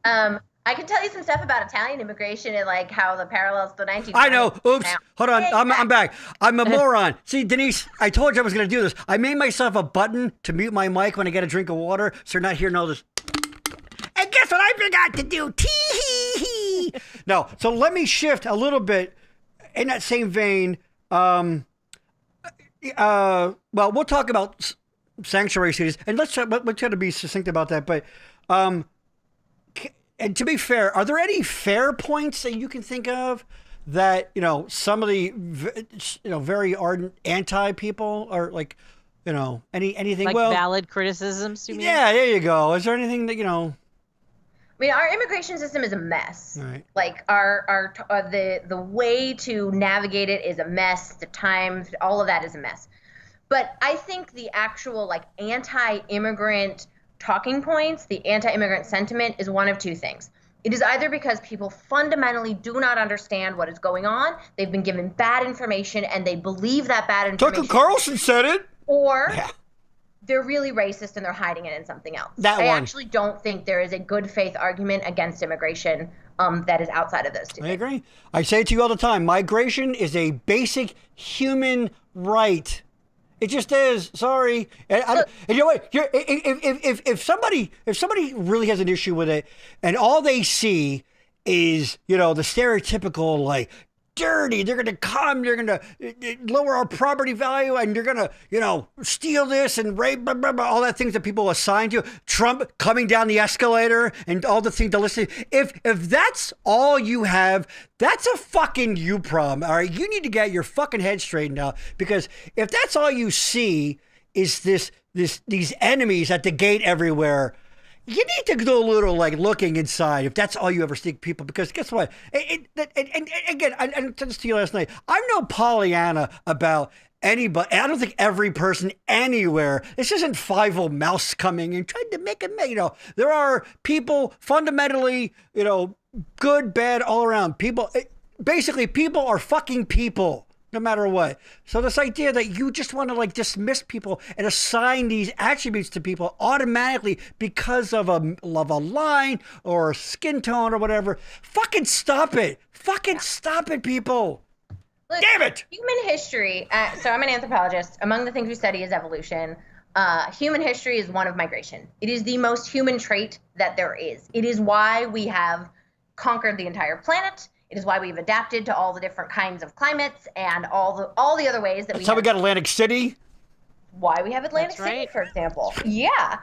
I can tell you some stuff about Italian immigration and like how the parallels to the 1920s. I know. Oops. Now. Hold on. I'm back. I'm a moron. See, Denise, I told you I was going to do this. I made myself a button to mute my mic when I get a drink of water, so you're not hearing all this. And guess what I forgot to do? Tee-hee-hee. No. So let me shift a little bit in that same vein. Well, we'll talk about sanctuary cities, and let's try to be succinct about that. But, and to be fair, are there any fair points that you can think of that some of the very ardent anti people are like, anything like valid criticisms? You mean? Yeah, there you go. Is there anything that I mean, our immigration system is a mess. Right. Like the way to navigate it is a mess. The time, all of that is a mess. But I think the actual like anti-immigrant talking points, the anti-immigrant sentiment is one of two things. It is either because people fundamentally do not understand what is going on, they've been given bad information, and they believe that bad information. Tucker Carlson said it. Or they're really racist and they're hiding it in something else. I actually don't think there is a good faith argument against immigration that is outside of those two. I agree. I say it to you all the time. Migration is a basic human right. It just is. Sorry. And you know what? If somebody really has an issue with it, and all they see is the stereotypical like dirty, they're gonna come, they're gonna lower our property value, and you're gonna steal this and rape, blah, blah, blah, all that things that people assign to Trump coming down the escalator and all the things to listen. If that's all you have, that's a fucking you problem. All right, you need to get your fucking head straightened out, because if that's all you see is these enemies at the gate everywhere, you need to do a little like looking inside if that's all you ever see people, because guess what? And again, I said this to you last night. I'm no Pollyanna about anybody. I don't think every person anywhere. This isn't Fievel Mouse coming and trying to make a. There are people fundamentally, good, bad, all around. People, basically, people are fucking people. No matter what. So this idea that you just want to like dismiss people and assign these attributes to people automatically because of a line or skin tone or whatever, fucking stop it. Fucking stop it, people. Look, damn it. Human history. So I'm an anthropologist. Among the things we study is evolution. Human history is one of migration. It is the most human trait that there is. It is why we have conquered the entire planet. It is why we've adapted to all the different kinds of climates and all the other ways that That's how we got Atlantic City. Why we have Atlantic City, for example. Yeah.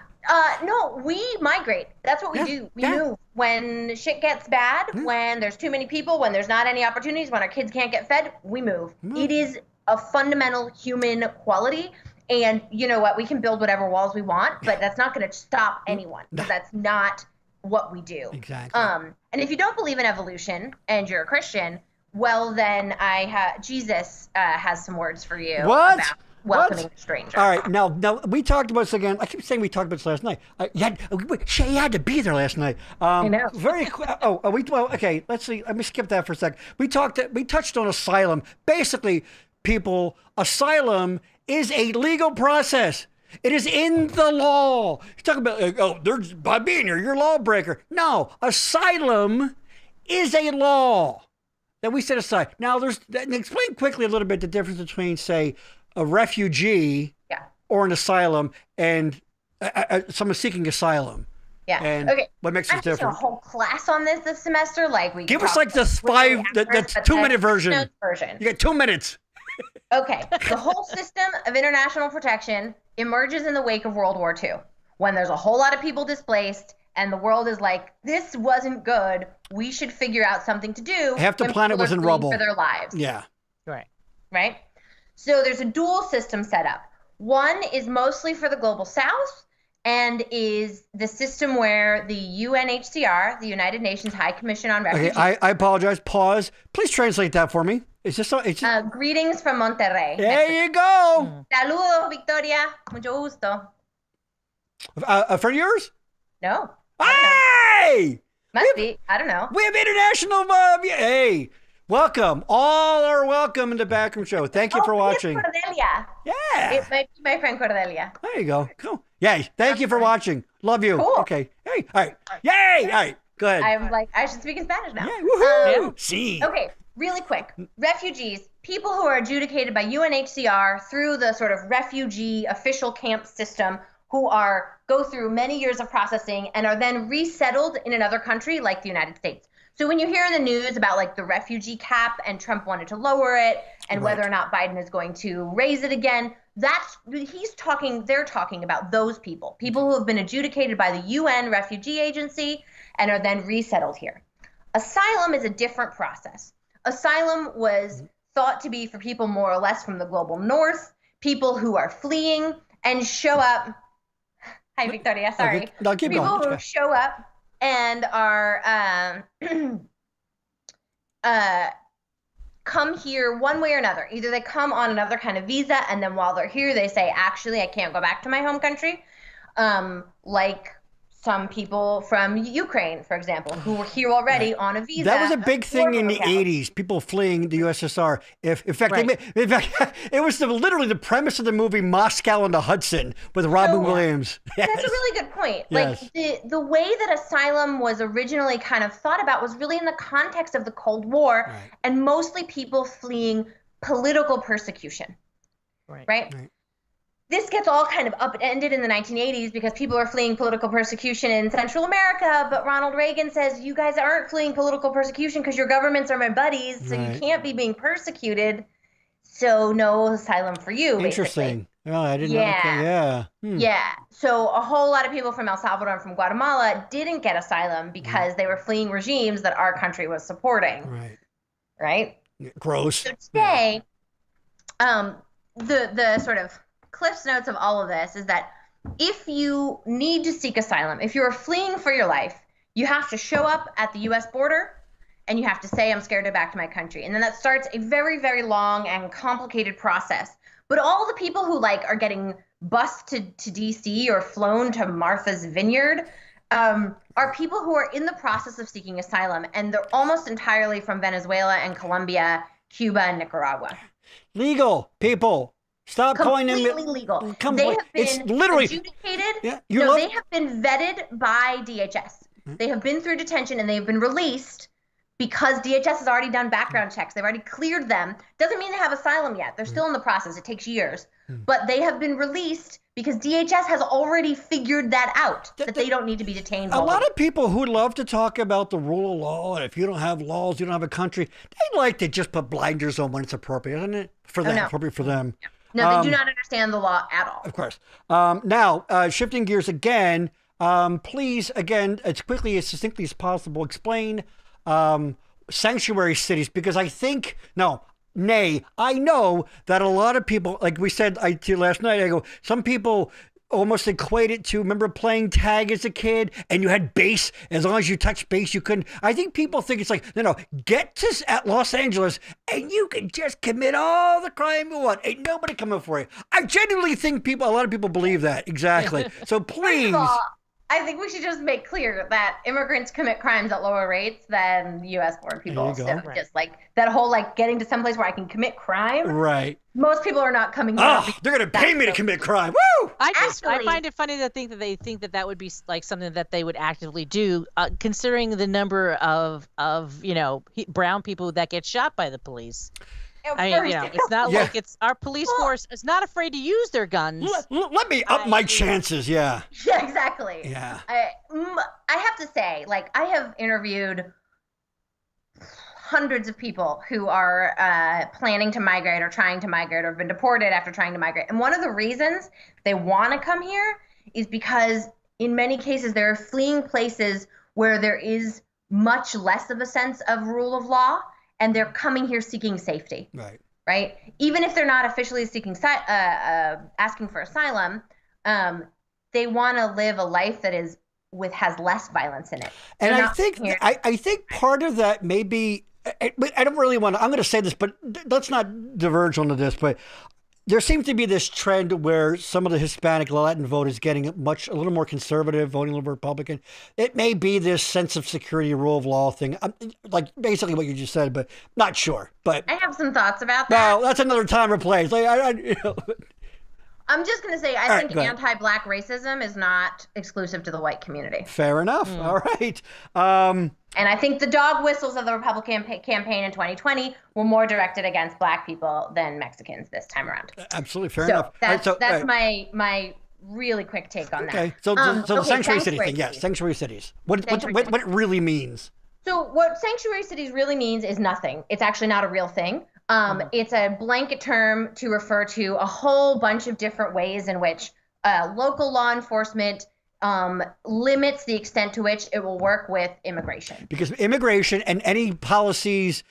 No, we migrate. That's what we do. We move when shit gets bad, when there's too many people, when there's not any opportunities, when our kids can't get fed. We move. It is a fundamental human quality, And you know what? We can build whatever walls we want, but that's not going to stop anyone. Because that's not what we do. Exactly. And if you don't believe in evolution and you're a Christian, well, then Jesus has some words for you What? about welcoming a stranger. All right, now we talked about this again. I keep saying we talked about this last night. She had to be there last night. I know. Okay. Let's see. Let me skip that for a sec. We touched on asylum. Basically, people, asylum is a legal process. It is in the law. You talk about there's by being here, you're a lawbreaker. No, asylum is a law that we set aside. Now, explain quickly a little bit the difference between, say, a refugee or an asylum and someone seeking asylum. Yeah. And okay. what makes it different? A whole class on this semester. Like we give us like the 2-minute version. You got 2 minutes. Okay. The whole system of international protection emerges in the wake of World War II, when there's a whole lot of people displaced and the world is like, this wasn't good. We should figure out something to do. Half the planet was in rubble for their lives. Yeah. Right. So there's a dual system set up. One is mostly for the global South and is the system where the UNHCR, the United Nations High Commission on Refugees. Okay, I apologize. Pause. Please translate that for me. Is this so? Greetings from Monterrey. There you go. Saludos, Victoria. Mucho gusto. A friend of yours? No. Hey! Must be. I don't know. We have international. Hey, welcome. All are welcome in the Backroom Show. Thank you for watching. It's Cordelia. Yeah. It might be my friend Cordelia. There you go. Cool. Yay. Thank you for watching. Love you. Cool. Okay. Hey. All right. Yay. All right. Go ahead. I'm like, I should speak in Spanish now. Yeah. Woohoo. See. Okay. Really quick. Refugees, people who are adjudicated by UNHCR through the sort of refugee official camp system, who go through many years of processing and are then resettled in another country like the United States. So when you hear in the news about like the refugee cap and Trump wanted to lower it and whether or not Biden is going to raise it again, they're talking about those people who have been adjudicated by the UN Refugee Agency and are then resettled here. Asylum is a different process. Asylum was thought to be for people more or less from the global north, people who are fleeing and show up. Hi, Victoria. Sorry. No, keep people going. Who show up and are come here one way or another. Either they come on another kind of visa, and then while they're here, they say, actually, I can't go back to my home country. Like some people from Ukraine, for example, who were here already on a visa. That was a big thing in the 80s, people fleeing the USSR. In fact, it was literally the premise of the movie Moscow on the Hudson with Robin Williams. Yes. That's a really good point. Yes. Like the way that asylum was originally kind of thought about was really in the context of the Cold War and mostly people fleeing political persecution. Right? This gets all kind of upended in the 1980s because people are fleeing political persecution in Central America, but Ronald Reagan says, you guys aren't fleeing political persecution because your governments are my buddies, so you can't be being persecuted, so no asylum for you, Interesting. basically. Oh, I didn't know. Yeah. So a whole lot of people from El Salvador and from Guatemala didn't get asylum because they were fleeing regimes that our country was supporting. Right? Gross. So today, the sort of Cliff's notes of all of this is that if you need to seek asylum, if you're fleeing for your life, you have to show up at the U.S. border and you have to say, I'm scared to go back to my country. And then that starts a very, very long and complicated process. But all the people who are getting bused to D.C. or flown to Martha's Vineyard are people who are in the process of seeking asylum. And they're almost entirely from Venezuela and Colombia, Cuba, and Nicaragua. Legal people. Stop calling them legal. They have been it's literally adjudicated. Yeah, they have been vetted by DHS. They have been through detention and they have been released because DHS has already done background checks. They've already cleared them. Doesn't mean they have asylum yet. They're still in the process. It takes years. But they have been released because DHS has already figured that out, that they don't need to be detained. A lot of people who love to talk about the rule of law, and if you don't have laws, you don't have a country, they like to just put blinders on when it's appropriate, isn't it? For them, appropriate for them. Yeah. No, they do not understand the law at all. Of course. Now, shifting gears again, please, again, as quickly, as succinctly as possible, explain sanctuary cities, because nay, I know that a lot of people, like we said to you last night, I go, some people almost equate it to, remember playing tag as a kid and you had base, as long as you touched base, you couldn't. I think people think it's like, no, get to at Los Angeles and you can just commit all the crime you want. Ain't nobody coming for you. I genuinely think a lot of people believe that. Exactly. So please. First of all, I think we should just make clear that immigrants commit crimes at lower rates than U.S. born people. So Right. just like that whole like getting to someplace where I can commit crime. Right. Most people are not coming here. Oh, they're going to pay me to commit crime. Woo! I Actually- find it funny to think that they think that would be like something that they would actively do, considering the number of brown people that get shot by the police. I mean, it's not Yeah. like it's our police force is not afraid to use their guns. Let me up my chances. Yeah. Yeah, exactly. Yeah. I have to say, like, I have interviewed hundreds of people who are planning to migrate or trying to migrate or have been deported after trying to migrate. And one of the reasons they want to come here is because in many cases they're fleeing places where there is much less of a sense of rule of law, and they're coming here seeking safety. Right. Right? Even if they're not officially seeking asking for asylum, they want to live a life that has less violence in it. And They're I not think here- I think part of that may be, I don't really want to, I'm going to say this, but let's not diverge onto this, but there seems to be this trend where some of the Hispanic Latin vote is getting a little more conservative, voting a little Republican. It may be this sense of security, rule of law thing, like basically what you just said, but not sure. But I have some thoughts about that. well, that's another time or place. Like, I'm just going to say, I right, think go ahead. anti-Black racism is not exclusive to the white community. fair enough. All right. And I think the dog whistles of the Republican campaign in 2020 were more directed against Black people than Mexicans this time around. Absolutely fair So enough. that's, All right, my really quick take on that. okay. So the sanctuary city sanctuary thing, yes, cities. sanctuary cities. What Sanctuary it really means. So what sanctuary cities really means is nothing. It's actually not a real thing. It's a blanket term to refer to a whole bunch of different ways in which local law enforcement limits the extent to which it will work with immigration. Because immigration and any policies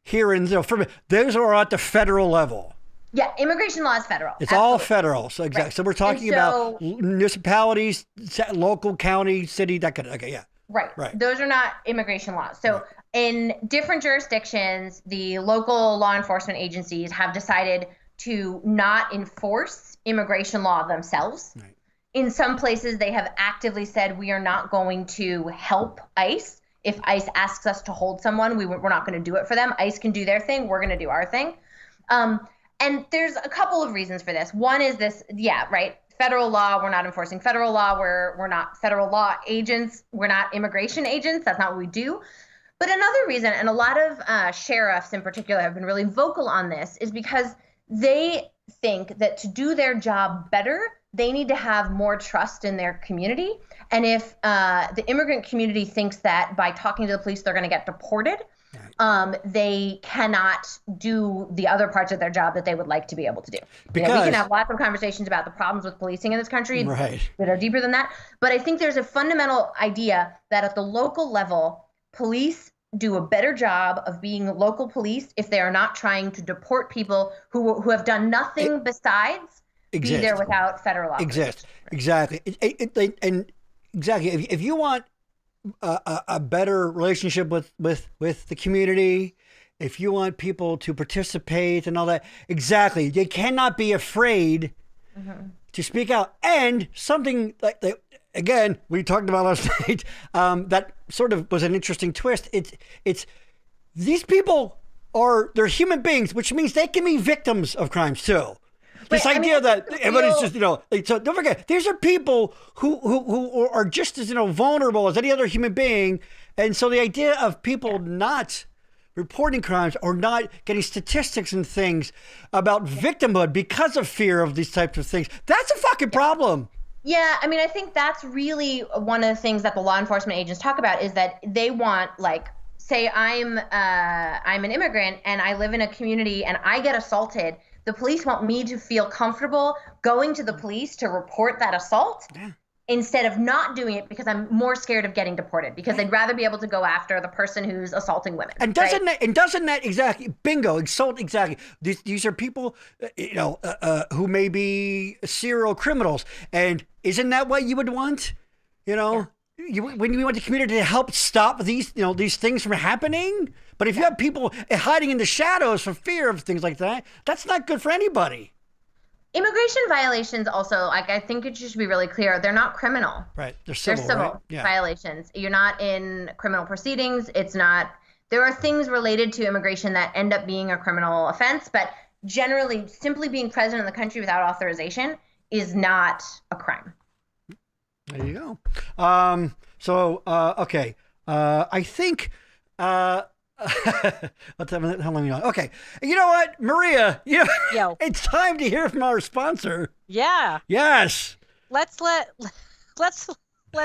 here in those are at the federal level. Yeah, immigration law is federal. It's all Absolutely. federal. So exactly. Right. So we're talking And about so- municipalities, local, county, city. That kind of. Okay, yeah. Right. Those are not immigration laws. So in different jurisdictions, the local law enforcement agencies have decided to not enforce immigration law themselves. Right. In some places, they have actively said, we are not going to help ICE. If ICE asks us to hold someone, we're not going to do it for them. ICE can do their thing. We're going to do our thing. And there's a couple of reasons for this. One is this, federal law, we're not enforcing federal law. We're not federal law agents. We're not immigration agents. That's not what we do. But another reason, and a lot of sheriffs in particular have been really vocal on this, is because they think that to do their job better, they need to have more trust in their community. And if the immigrant community thinks that by talking to the police, they're going to get deported, they cannot do the other parts of their job that they would like to be able to do. We can have lots of conversations about the problems with policing in this country that are deeper than that. But I think there's a fundamental idea that at the local level, police do a better job of being local police if they are not trying to deport people who have done nothing besides be there without federal law. Exactly. And exactly. If you want a better relationship with the community, if you want people to participate and all that, exactly. They cannot be afraid to speak out. And something like that, again, we talked about last night, that sort of was an interesting twist. It's these people they're human beings, which means they can be victims of crimes too. This idea that everybody's just, so don't forget, these are people who are just as, vulnerable as any other human being. And so the idea of people not reporting crimes or not getting statistics and things about victimhood because of fear of these types of things, that's a fucking problem. Yeah, I mean, I think that's really one of the things that the law enforcement agents talk about is that they want, like, say I'm an immigrant and I live in a community and I get assaulted. The police want me to feel comfortable going to the police to report that assault instead of not doing it because I'm more scared of getting deported because I'd rather be able to go after the person who's assaulting women. And doesn't that exactly bingo insult exactly? These are people, who may be serial criminals, and isn't that what you would want? When you want the community to help stop these things from happening. But if you have people hiding in the shadows for fear of things like that, that's not good for anybody. Immigration violations also, I think it should be really clear, they're not criminal. Right. They're civil, right? Yeah. Violations. You're not in criminal proceedings. There are things related to immigration that end up being a criminal offense, but generally simply being present in the country without authorization is not a crime. There you go. Okay. I think, how long are we on? Okay. You know what, Maria, Yo. It's time to hear from our sponsor. Yeah. Yes. Let's let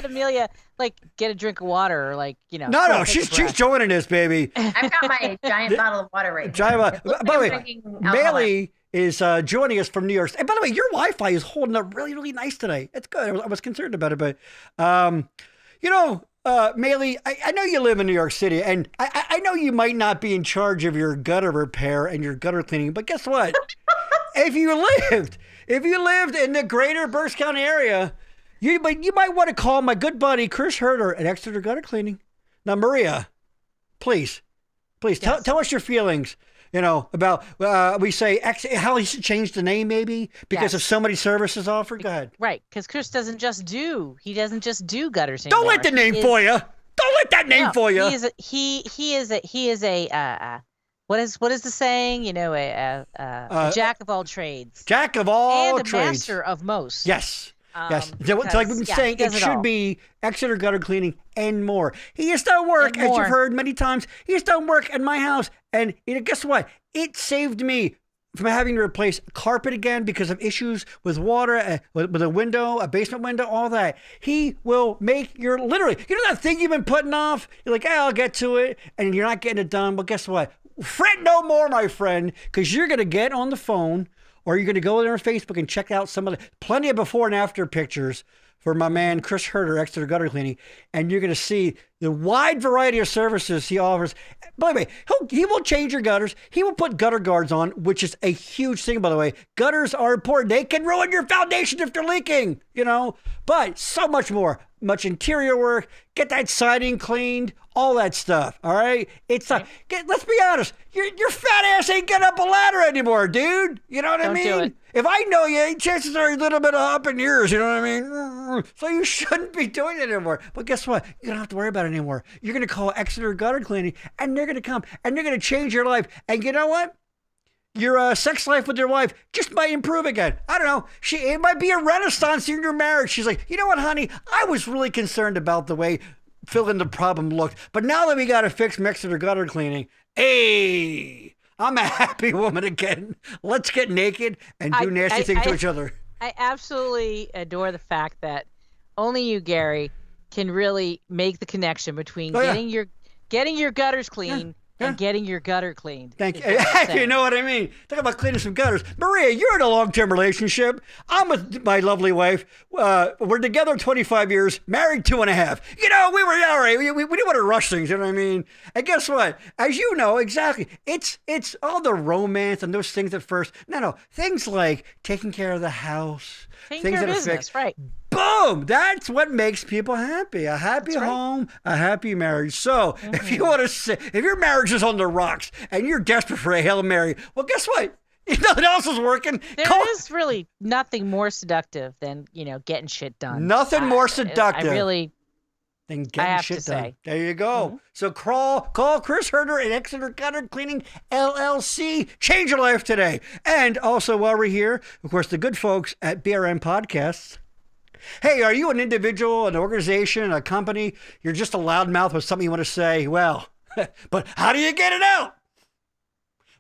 Amelia get a drink of water or No, she's joining this, baby. I've got my giant bottle of water right here. By the way, Bailey is joining us from New York. And by the way, your Wi-Fi is holding up really, really nice today. It's good. I was concerned about it, but Bailey, I know you live in New York City, and I know you might not be in charge of your gutter repair and your gutter cleaning, but guess what? If you lived in the greater Berks County area, you might want to call my good buddy Chris Herder at Exeter Gutter Cleaning. Now, Maria, please yes. tell us your feelings. About we say how he should change the name maybe because of so many services offered. Go ahead. Right, because Chris doesn't just do gutters anymore. Don't let the name fool you. Don't let that name fool you. He is a what is the saying? A jack of all trades. Jack of all trades. And a master of most. Yes. Yes. So like we've been saying, it should be Exeter Gutter Cleaning and more. He has done work, as you've heard many times. He has done work at my house. And guess what? It saved me from having to replace carpet again because of issues with water, with a window, a basement window, all that. He will make literally, that thing you've been putting off? You're like, I'll get to it. And you're not getting it done. But guess what? Fret no more, my friend, because you're going to get on the phone or you're going to go there on Facebook and check out some of the plenty of before and after pictures for my man, Chris Herder, Exeter Gutter Cleaning. And you're going to see the wide variety of services he offers. By the way, he will change your gutters. He will put gutter guards on, which is a huge thing, by the way. Gutters are important. They can ruin your foundation if they're leaking, but so much more. Much interior work, get that siding cleaned, all that stuff. All right, let's be honest. Your fat ass ain't getting up a ladder anymore, dude. You know what I mean? Do it. If I know you, chances are a little bit up in yours. You know what I mean? So you shouldn't be doing it anymore. But guess what? You don't have to worry about it anymore. You're gonna call Exeter Gutter Cleaning, and they're gonna come and they're gonna change your life. And you know what? Your sex life with your wife just might improve again. I don't know. It might be a renaissance in your marriage. She's like, you know what, honey? I was really concerned about the way fill in the problem looked. But now that we got to fix Exeter Gutter Cleaning, hey, I'm a happy woman again. Let's get naked and do nasty things to each other. I absolutely adore the fact that only you, Gary, can really make the connection between getting your gutters clean and getting your gutter cleaned. Thank you. You know what I mean? Talk about cleaning some gutters. Maria, you're in a long-term relationship. I'm with my lovely wife. We're together 25 years, married 2.5. We were all right. We didn't want to rush things, you know what I mean? And guess what? As you know, exactly, it's all the romance and those things at first. No, things like taking care of the house. Taking care of business, right. Boom! That's what makes people happy. A happy home, a happy marriage. So if you want to say, if your marriage is on the rocks and you're desperate for a Hail Mary, well, guess what? Nothing else is working. There is really nothing more seductive than, getting shit done. Nothing more seductive. Than getting shit done. There you go. Mm-hmm. So call Chris Herder at Exeter Gutter Cleaning LLC. Change your life today. And also while we're here, of course, the good folks at BRN Podcasts. Hey, are you an individual, an organization, a company? You're just a loudmouth with something you want to say. Well, but how do you get it out?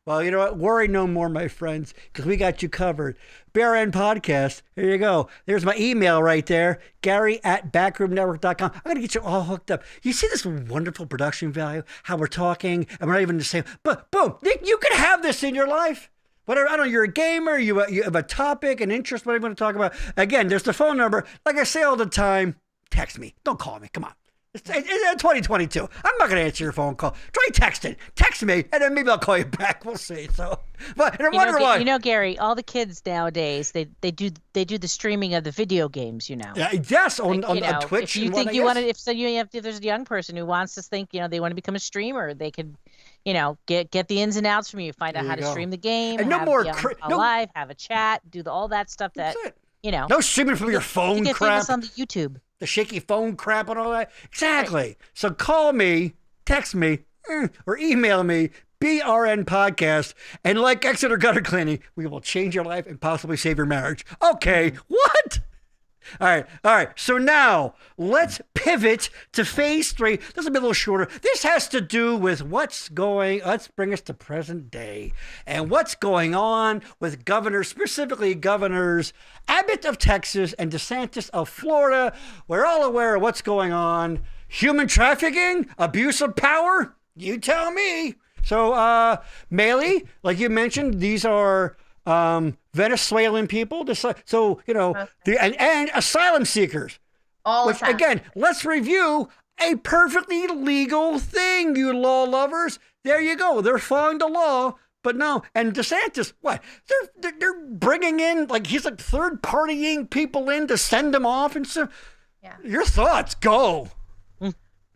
Well, you know what? Worry no more, my friends, because we got you covered. BRN Podcast. There you go. There's my email right there. Gary@backroomnetwork.com. I'm going to get you all hooked up. You see this wonderful production value? How we're talking, and we're not even the same. But boom, you can have this in your life. Whatever, I don't know, you're a gamer, you have a topic, an interest, whatever you want to talk about. Again, there's the phone number. Like I say all the time, text me. Don't call me. Come on. It's 2022. I'm not going to answer your phone call. Try texting. Text me, and then maybe I'll call you back. We'll see. So, but and I wonder why. You know, Gary, all the kids nowadays they do the streaming of the video games. Yes, on Twitch. If you think you want to, if there's a young person who wants to think, they want to become a streamer, they could, get the ins and outs from you, find out how to stream the game, and live, have a chat, do all that stuff that no streaming from your phone you get crap. famous on the YouTube. The shaky phone crap and all that. Exactly. Right. So call me, text me, or email me, BRN Podcast, and like Exeter Gutter Cleaning, we will change your life and possibly save your marriage. Okay, what? All right. So now let's pivot to phase 3. This will be a little shorter. This has to do with let's bring us to present day and what's going on with specifically governors Abbott of Texas and DeSantis of Florida. We're all aware of what's going on. Human trafficking, abuse of power. You tell me. So, Maley, like you mentioned, these are Venezuelan people, and asylum seekers. Which, again, let's review a perfectly legal thing, you law lovers. There you go. They're following the law, but no. And DeSantis, what? They're bringing in, he's third-partying people in to send them off and stuff. Yeah. Your thoughts, go.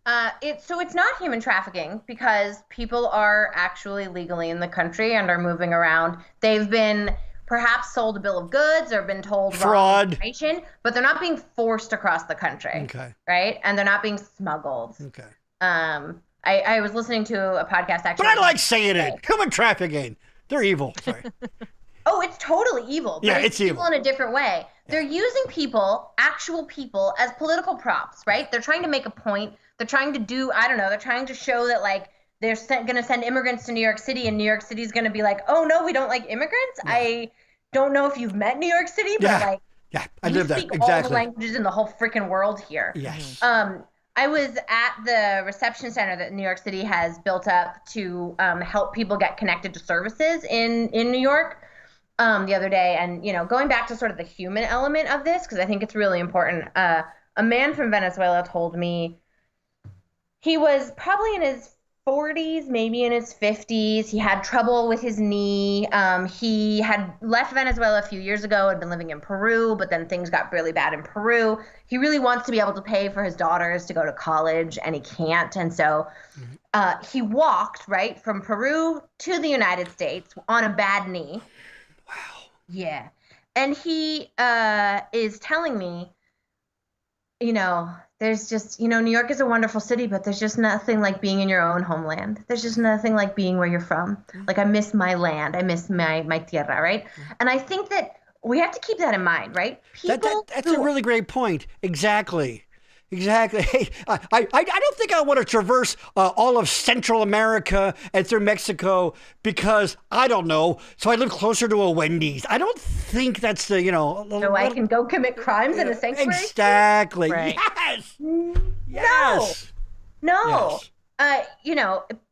So it's not human trafficking because people are actually legally in the country and are moving around. They've been perhaps sold a bill of goods or been told fraud wrong information, but they're not being forced across the country. Okay. Right? And they're not being smuggled. Okay. I was listening to a podcast actually. But I like saying it. Human trafficking. They're evil. Sorry. Oh, it's totally evil. But it's evil in a different way. They're using actual people, as political props, right? They're trying to make a point. They're trying to they're trying to show that they're going to send immigrants to New York City and New York City's going to be like, oh no, we don't like immigrants. Yeah. I don't know if you've met New York City, but I live there. Speak all the languages in the whole freaking world here. Yes. I was at the reception center that New York City has built up to help people get connected to services in New York the other day. And, going back to sort of the human element of this, because I think it's really important. A man from Venezuela told me he was probably in his 40s, maybe in his 50s. He had trouble with his knee. He had left Venezuela a few years ago, had been living in Peru, but then things got really bad in Peru. He really wants to be able to pay for his daughters to go to college, and he can't. And so he walked, right, from Peru to the United States on a bad knee. Wow. Yeah. And he is telling me, there's just, New York is a wonderful city, but there's just nothing like being in your own homeland. There's just nothing like being where you're from. Like, I miss my land. I miss my tierra, right? And I think that we have to keep that in mind, right? That's a really great point. Exactly. Hey, I don't think I want to traverse all of Central America and through Mexico because, I don't know, so I live closer to a Wendy's. I don't think that's the, So I can go commit crimes in a sanctuary? Exactly. Right. Yes. Yes. No. Yes.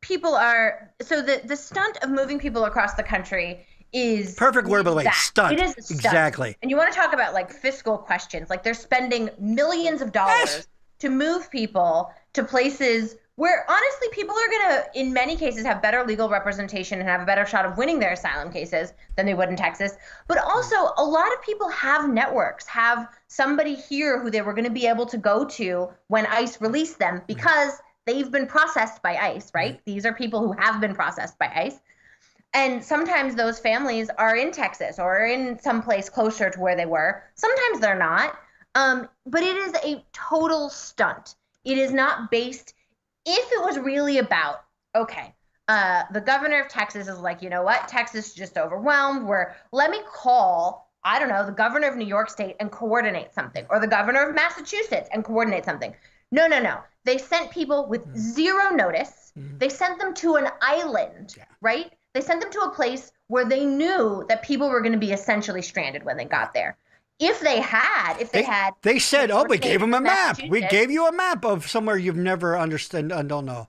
People are, so the stunt of moving people across the country is perfect word, by the way. Stunt. It is a stunt. Exactly. And you want to talk about fiscal questions. They're spending millions of dollars to move people to places where honestly people are going to, in many cases, have better legal representation and have a better shot of winning their asylum cases than they would in Texas. But also a lot of people have networks, have somebody here who they were going to be able to go to when ICE released them because they've been processed by ICE, right? These are people who have been processed by ICE. And sometimes those families are in Texas or in some place closer to where they were. Sometimes they're not. But it is a total stunt. It is not based, if it was really about, the governor of Texas is like, you know what, Texas is just overwhelmed. Let me call, I don't know, the governor of New York State and coordinate something, or the governor of Massachusetts and coordinate something. No. They sent people with zero notice. They sent them to an island, right? They sent them to a place where they knew that people were going to be essentially stranded when they got there. If they had, they said, we gave them a map. We gave you a map of somewhere you've never understood and don't know.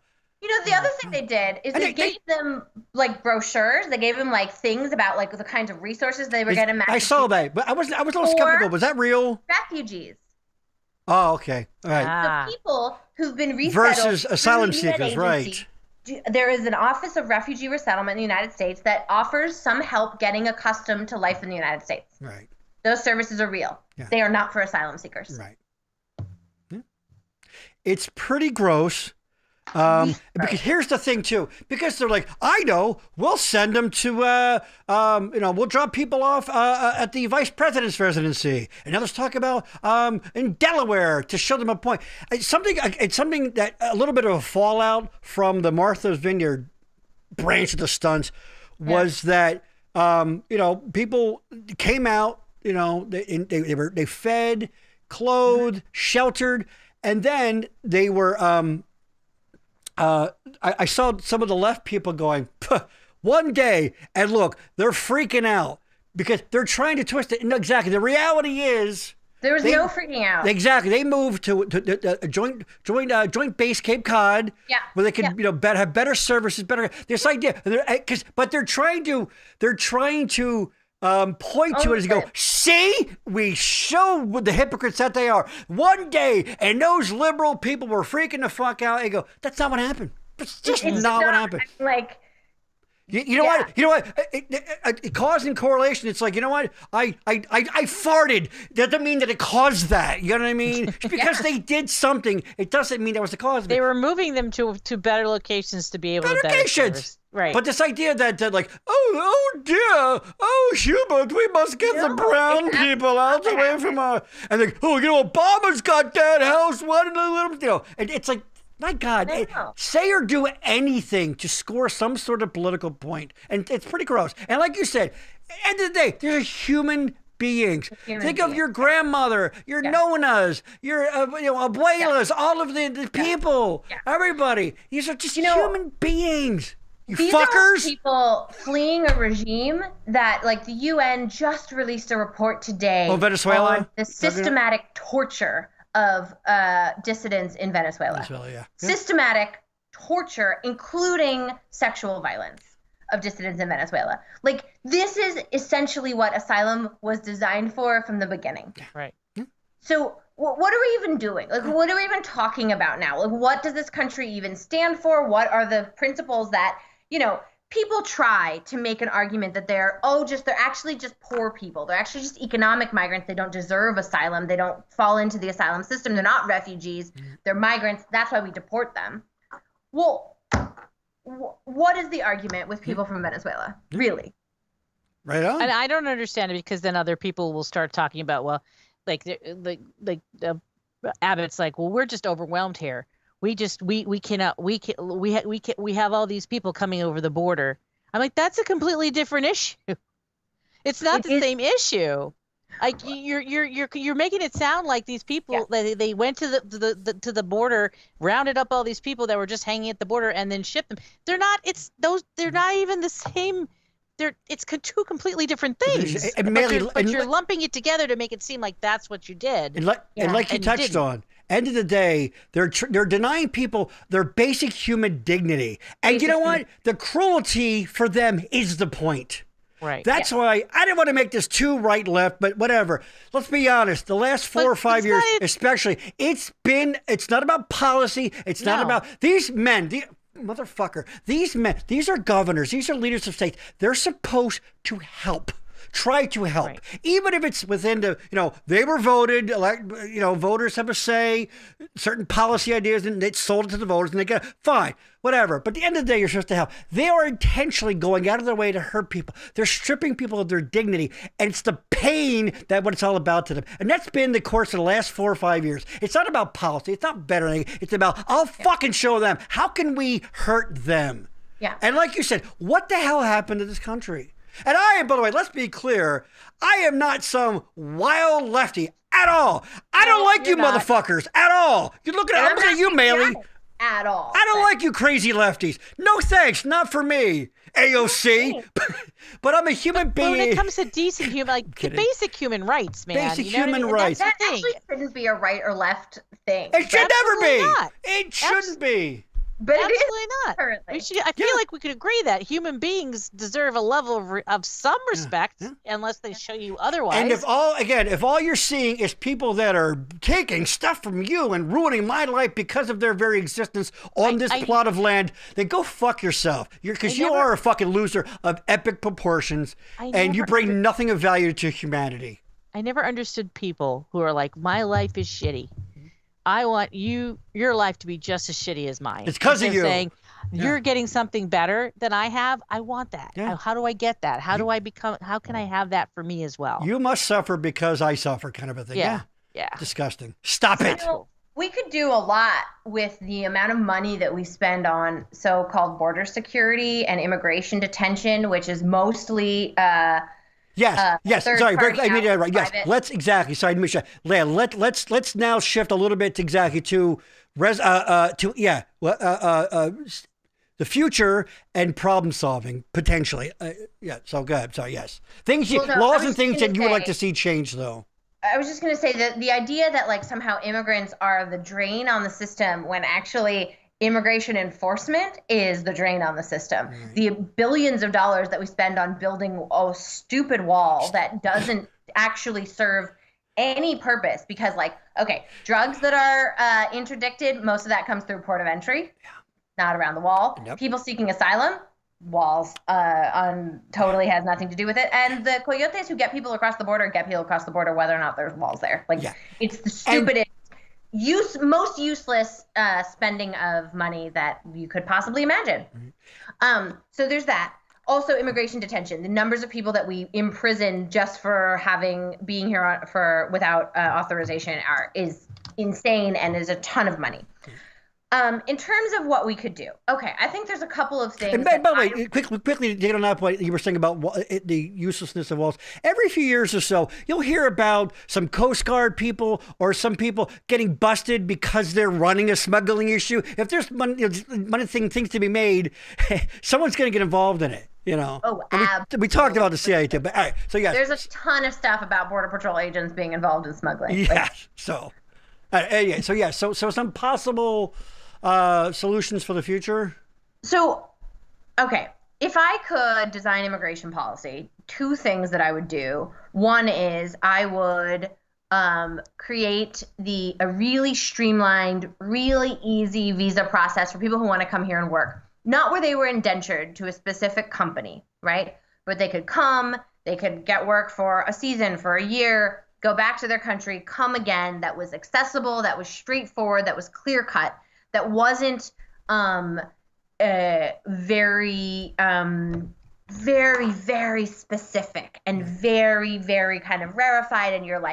The other thing they did is they gave them like brochures. They gave them like things about like the kinds of resources they were getting. I saw that, but I was a little skeptical. Was that real? Refugees. Oh, okay. All right. The people who've been resettled versus asylum seekers, right? There is an Office of Refugee Resettlement in the United States that offers some help getting accustomed to life in the United States. Right. Those services are real. Yeah. They are not for asylum seekers. Right. Yeah. It's pretty gross. Because here's the thing too, because they're like, I know, we'll send them to, we'll drop people off at the vice president's residency. And now let's talk about in Delaware to show them a point. It's something that a little bit of a fallout from the Martha's Vineyard branch of the stunts was that, people came out, they fed, clothed, sheltered, and then they were, I saw some of the left people going, one day, and look, they're freaking out because they're trying to twist it. No, exactly. The reality is there was no freaking out. Exactly. They moved to joint base Cape Cod, where they could have better services, better this idea. But they're trying to point to it as go, see, we show what the hypocrites that they are. One day, and those liberal people were freaking the fuck out. They go, that's not what happened. It's just not what happened. Like, you know what? You know what? Cause and correlation. It's like, you know what? I farted. That doesn't mean that it caused that. You know what I mean? Just because they did something, it doesn't mean that was the cause of it. They were moving them to better locations to be able to better service. Right. But this idea that like, oh dear, oh Hubert, we must get the brown people out away from our, and like, Obama's got that house. What did and it's like, my God, say or do anything to score some sort of political point, and it's pretty gross. And like you said, end of the day, they're human beings. Think of your grandmother, your nonas, your abuelas, all of the people, everybody. These are just human beings. These fuckers. Are people fleeing a regime that, like, the UN just released a report today. Oh, Venezuela? On the systematic torture of dissidents in Venezuela. Systematic torture, including sexual violence of dissidents in Venezuela. Like, this is essentially what asylum was designed for from the beginning. Right. So what are we even doing? Like, what are we even talking about now? Like, what does this country even stand for? What are the principles that, people try to make an argument that they're actually just poor people. They're actually just economic migrants. They don't deserve asylum. They don't fall into the asylum system. They're not refugees. They're migrants. That's why we deport them. Well, what is the argument with people from Venezuela? Really? Right on. And I don't understand it, because then other people will start talking about, well, like Abbott's like, well, we're just overwhelmed here. We have all these people coming over the border. I'm like, that's a completely different issue. It's not the same issue. Like, you're making it sound like these people they went to the border, rounded up all these people that were just hanging at the border, and then shipped them. They're not. They're not even the same. It's two completely different things. But you're lumping it together to make it seem like that's what you did. And like you touched on, end of the day, they're denying people their basic human dignity. And you know what? The cruelty for them is the point. Right. That's why I didn't want to make this too right-left, but whatever. Let's be honest. The last 4 or 5 years, especially, it's not about policy. It's not about these men. Motherfucker, these men, these are governors, these are leaders of states. They're supposed to help. Try to help. Right. Even if it's within the, they were voted, voters have a say, certain policy ideas, and it's sold to the voters, and they get, fine, whatever. But at the end of the day, you're supposed to help. They are intentionally going out of their way to hurt people. They're stripping people of their dignity, and it's the pain that what it's all about to them. And that's been the course of the last 4 or 5 years. It's not about policy. It's not bettering. It's about, I'll fucking show them. How can we hurt them? Yeah. And like you said, what the hell happened to this country? And I am, by the way, let's be clear, I am not some wild lefty at all. I don't like you motherfuckers at all. You're looking at you, Maley. At all. I don't like you crazy lefties. No thanks, not for me. AOC. But I'm a human being. When it comes to decent human, basic human rights, man. Basic human rights. That actually shouldn't be a right or left thing. It should never be. It shouldn't be. But it is Absolutely not. currently. I feel like we could agree that human beings deserve a level of some respect, unless they show you otherwise. And if all you're seeing is people that are taking stuff from you and ruining my life because of their very existence on this plot of land, then go fuck yourself. Because you are a fucking loser of epic proportions, and you bring nothing of value to humanity. I never understood people who are like, my life is shitty. I want your life to be just as shitty as mine. It's because of you. Saying, you're getting something better than I have. I want that. Yeah. How do I get that? How can I have that for me as well? You must suffer because I suffer, kind of a thing. Yeah. Disgusting. Stop it. We could do a lot with the amount of money that we spend on so-called border security and immigration detention, which is mostly Yes. Sorry. right. Yes. Let's now shift a little bit to the future and problem solving potentially. So go ahead. Sorry. Yes. Laws and things that you would like to see change, though. I was just going to say that the idea that like somehow immigrants are the drain on the system when actually immigration enforcement is the drain on the system. Right. The billions of dollars that we spend on building a stupid wall that doesn't actually serve any purpose because drugs that are interdicted, most of that comes through port of entry, not around the wall. Yep. People seeking asylum, walls totally has nothing to do with it. And the coyotes who get people across the border whether or not there's walls there. It's the stupidest, most useless spending of money that you could possibly imagine. Mm-hmm. So there's that. Also, immigration detention. The numbers of people that we imprison just for being here without authorization is insane and is a ton of money. In terms of what we could do, I think there's a couple of things. And by the way, quickly to get on that point, you were saying about the uselessness of walls. Every few years or so, you'll hear about some Coast Guard people or some people getting busted because they're running a smuggling issue. If there's things to be made, someone's going to get involved in it. Oh, we talked about the CIA too, but all right. So there's a ton of stuff about Border Patrol agents being involved in smuggling. Yeah. So some possible solutions for the future? So, if I could design immigration policy, two things that I would do. One is I would create a really streamlined, really easy visa process for people who want to come here and work. Not where they were indentured to a specific company, right? But they could come, they could get work for a season, for a year, go back to their country, come again. That was accessible, that was straightforward, that was clear cut. That wasn't very, very specific and very, very kind of rarefied, and you're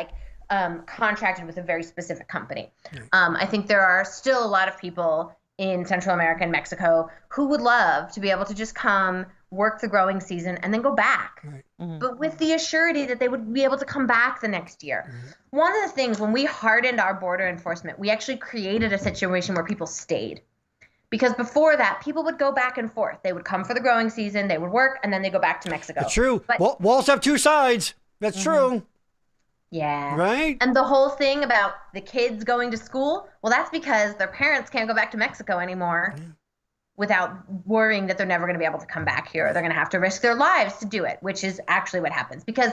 contracted with a very specific company. I think there are still a lot of people in Central America and Mexico who would love to be able to just come, work the growing season, and then go back. Right. Mm-hmm. But with the assurity that they would be able to come back the next year. Mm-hmm. One of the things, when we hardened our border enforcement, we actually created a situation where people stayed. Because before that, people would go back and forth. They would come for the growing season, they would work, and then they go back to Mexico. That's true. But walls have two sides. That's true. Yeah. Right? And the whole thing about the kids going to school, well, that's because their parents can't go back to Mexico anymore without worrying that they're never going to be able to come back here. They're going to have to risk their lives to do it, which is actually what happens. Because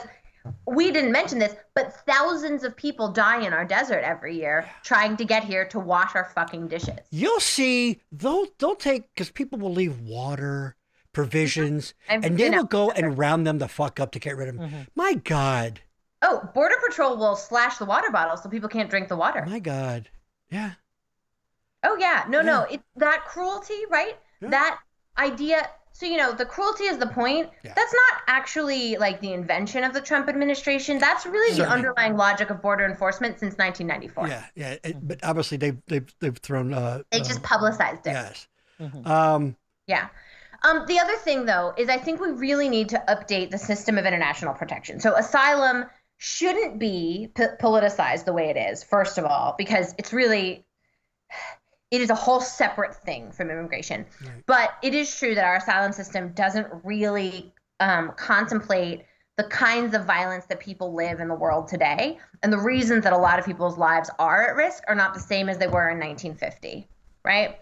we didn't mention this, but thousands of people die in our desert every year trying to get here to wash our fucking dishes. You'll see, they'll take, because people will leave water, provisions, and they will go and round them the fuck up to get rid of them. Mm-hmm. My God. Oh, Border Patrol will slash the water bottles so people can't drink the water. My God. Yeah. Oh, yeah. No. It's that cruelty, right? Yeah. That idea. So, the cruelty is the point. Yeah. That's not actually the invention of the Trump administration. That's really the underlying logic of border enforcement since 1994. Yeah. But obviously they've thrown. They just publicized it. Yes. Mm-hmm. Yeah. The other thing, though, is I think we really need to update the system of international protection. So asylum shouldn't be politicized the way it is, first of all, because it is a whole separate thing from immigration. Right. But it is true that our asylum system doesn't really contemplate the kinds of violence that people live in the world today. And the reasons that a lot of people's lives are at risk are not the same as they were in 1950, right?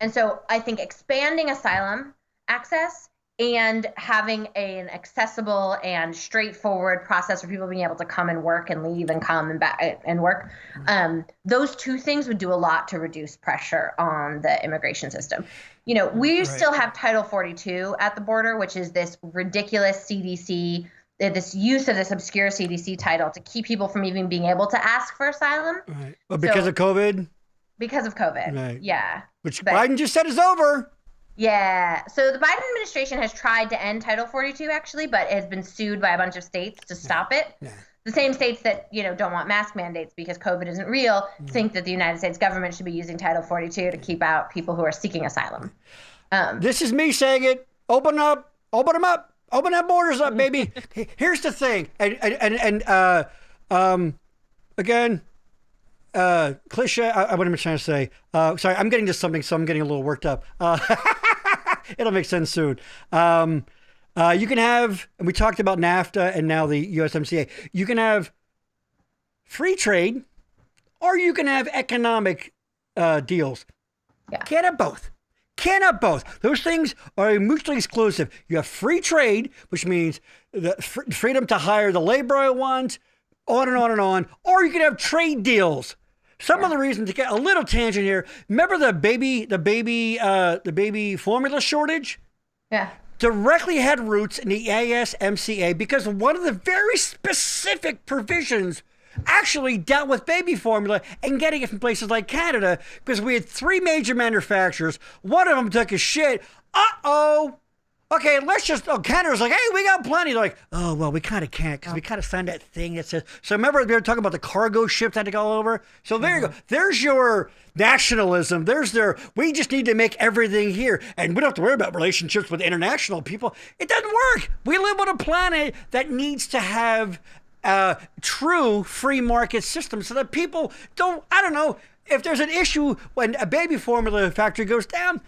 And so I think expanding asylum access and having an accessible and straightforward process for people being able to come and work and leave and come and back and work, those two things would do a lot to reduce pressure on the immigration system. We still have Title 42 at the border, which is this ridiculous CDC, this use of this obscure CDC title to keep people from even being able to ask for asylum. Right. But because of COVID? Because of COVID. Right. Yeah. Which Biden just said is over. Yeah. So the Biden administration has tried to end Title 42 actually, but has been sued by a bunch of states to stop it. Yeah. The same states that, don't want mask mandates because COVID isn't real, think that the United States government should be using Title 42 to keep out people who are seeking asylum. This is me saying it. Open them up. Open that borders up, baby. Here's the thing. Again, cliche. What am I trying to say? Sorry, I'm getting to something, so I'm getting a little worked up. It'll make sense soon. You can have, and we talked about NAFTA and now the USMCA. You can have free trade, or you can have economic deals. Yeah. Can't have both. Cannot both. Those things are mutually exclusive. You have free trade, which means the freedom to hire the labor I want, on and on and on. Or you can have trade deals. Some of the reason to get a little tangent here. Remember the baby formula shortage? Yeah. Directly had roots in the ASMCA because one of the very specific provisions actually dealt with baby formula and getting it from places like Canada, because we had 3 major manufacturers. One of them took a shit. Okay, Canada's like, hey, we got plenty. They're like, oh, well, we kind of can't because we kind of signed that thing that says. So remember they were talking about the cargo ships that had to go over? So there you go. There's your nationalism. We just need to make everything here. And we don't have to worry about relationships with international people. It doesn't work. We live on a planet that needs to have true free market system so that people don't, if there's an issue when a baby formula factory goes down,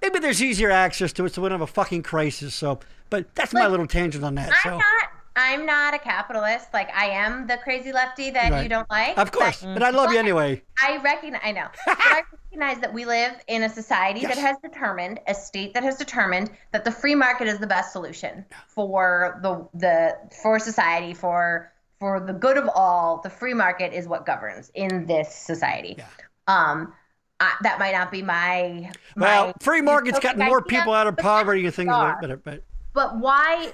maybe there's easier access to it so we don't have a fucking crisis. So, but that's my little tangent on that. I'm not a capitalist. Like, I am the crazy lefty that you don't like. Of course, but I love you anyway. I know. But I recognize that we live in a society that has determined, a state that has determined that the free market is the best solution for for society, for the good of all. The free market is what governs in this society. Yeah. That might not be my free market's gotten more people out of poverty and things like that. But why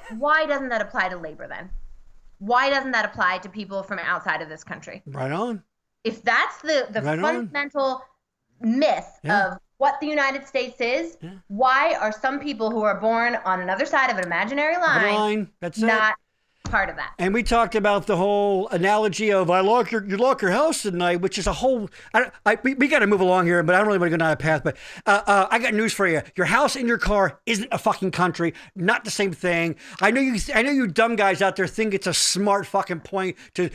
doesn't that apply to labor then? Why doesn't that apply to people from outside of this country? Right on. If that's the fundamental myth of what the United States is, why are some people who are born on another side of an imaginary line not part of that? And we talked about the whole analogy of you lock your house at night, which is a whole. We got to move along here, but I don't really want to go down that path. But I got news for you: your house and your car isn't a fucking country. Not the same thing. I know you dumb guys out there think it's a smart fucking point to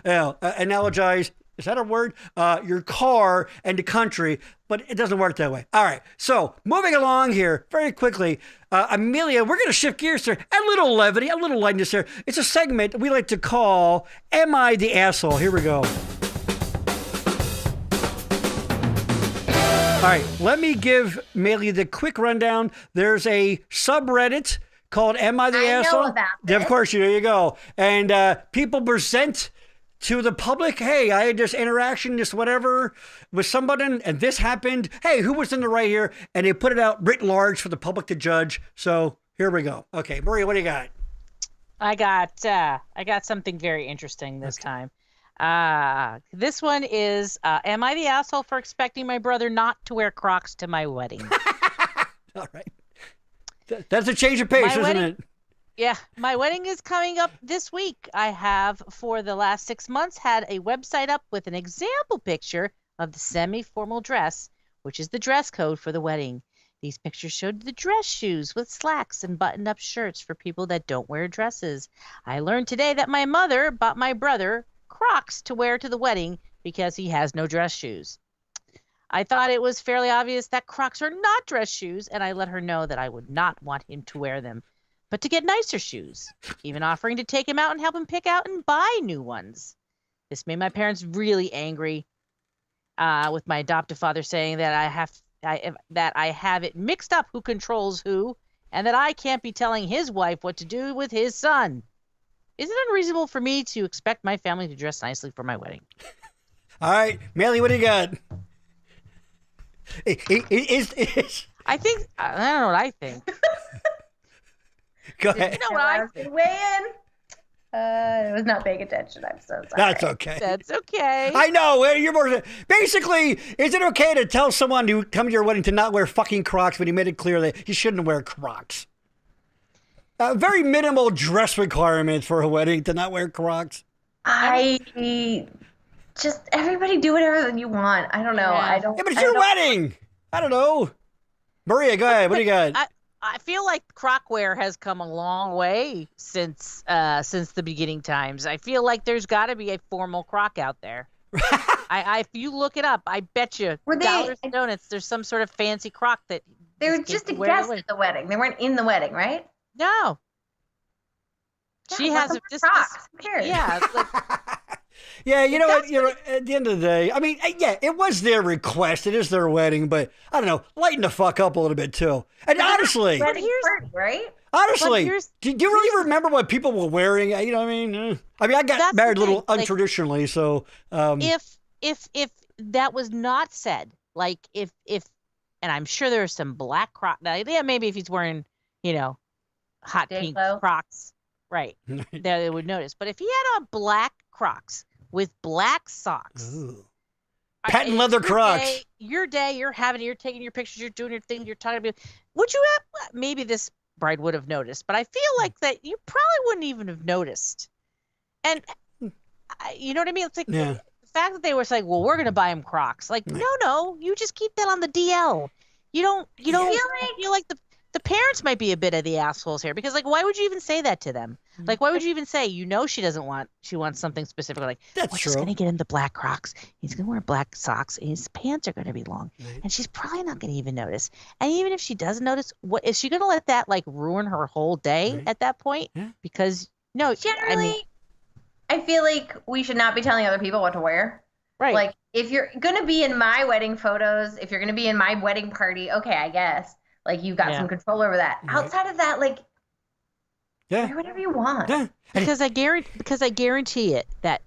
analogize. Is that a word? Your car and the country, but it doesn't work that way. All right. So moving along here very quickly, Amelia, we're going to shift gears here. A little levity, a little lightness here. It's a segment we like to call Am I the Asshole? Here we go. All right. Let me give Amelia the quick rundown. There's a subreddit called Am I the Asshole? I know about this. Of course, there you go. And people present to the public, hey, I had this interaction, this whatever, with somebody, and this happened. Hey, who was in the right here? And they put it out writ large for the public to judge. So here we go. Okay, Maria, what do you got? I got something very interesting this time. This one is, am I the asshole for expecting my brother not to wear Crocs to my wedding? All right. That's a change of pace, isn't it? Yeah, my wedding is coming up this week. I have, for the last 6 months, had a website up with an example picture of the semi-formal dress, which is the dress code for the wedding. These pictures showed the dress shoes with slacks and buttoned-up shirts for people that don't wear dresses. I learned today that my mother bought my brother Crocs to wear to the wedding because he has no dress shoes. I thought it was fairly obvious that Crocs are not dress shoes, and I let her know that I would not want him to wear them, but to get nicer shoes, even offering to take him out and help him pick out and buy new ones. This made my parents really angry, with my adoptive father saying that I that I have it mixed up who controls who, and that I can't be telling his wife what to do with his son. Is it unreasonable for me to expect my family to dress nicely for my wedding? All right, Melly, what do you got? I think I don't know what I think. Go ahead. You know what I think? Weigh in. I was not paying attention. I'm so sorry. That's okay. That's okay. I know. You're more. Basically, is it okay to tell someone to come to your wedding to not wear fucking Crocs when you made it clear that you shouldn't wear Crocs? Very minimal dress requirement for a wedding to not wear Crocs. I just everybody do whatever you want. I don't know. Yeah. I don't. Yeah, but it's your wedding. I don't know. Maria, go ahead. What do you got? I feel like Croc wear has come a long way since the beginning times. I feel like there's got to be a formal Croc out there. If you look it up, I bet you dollars and donuts there's some sort of fancy Croc that They were just a guest at the wedding. They weren't in the wedding, right? No. Yeah, She has this. Who cares? Yeah. Like, Yeah, you know what? At the end of the day, I mean, yeah, it was their request. It is their wedding, but I don't know, lighten the fuck up a little bit too. And honestly, Wedding party, right? honestly, do you really remember what people were wearing? You know what I mean? I mean, I got married a little untraditionally, so. If that was not said, like if, and I'm sure there are some black Crocs. Yeah, maybe if he's wearing, hot pink Crocs, right? They would notice. But if he had on black Crocs with black socks, patent leather Crocs, your day, you're taking your pictures, you're doing your thing, you're talking about. Would you have? Maybe this bride would have noticed, but I feel like that you probably wouldn't even have noticed. And you know what I mean? It's like the fact that they were like, well, we're going to buy him Crocs. Like, no, you just keep that on the DL. You don't feel like the parents might be a bit of the assholes here, because like, why would you even say that to them? Like, why would you even say, she wants something specific, like, that's true. Just going to get him the black Crocs. He's going to wear black socks and his pants are going to be long, and she's probably not going to even notice. And even if she does notice, what is she going to let that like ruin her whole day at that point? Yeah. Because generally, I feel like we should not be telling other people what to wear. Right. Like, if you're going to be in my wedding photos, if you're going to be in my wedding party, okay, I guess. Like, you've got some control over that. Right. Outside of that, like, wear whatever you want. Yeah. Because I guarantee it that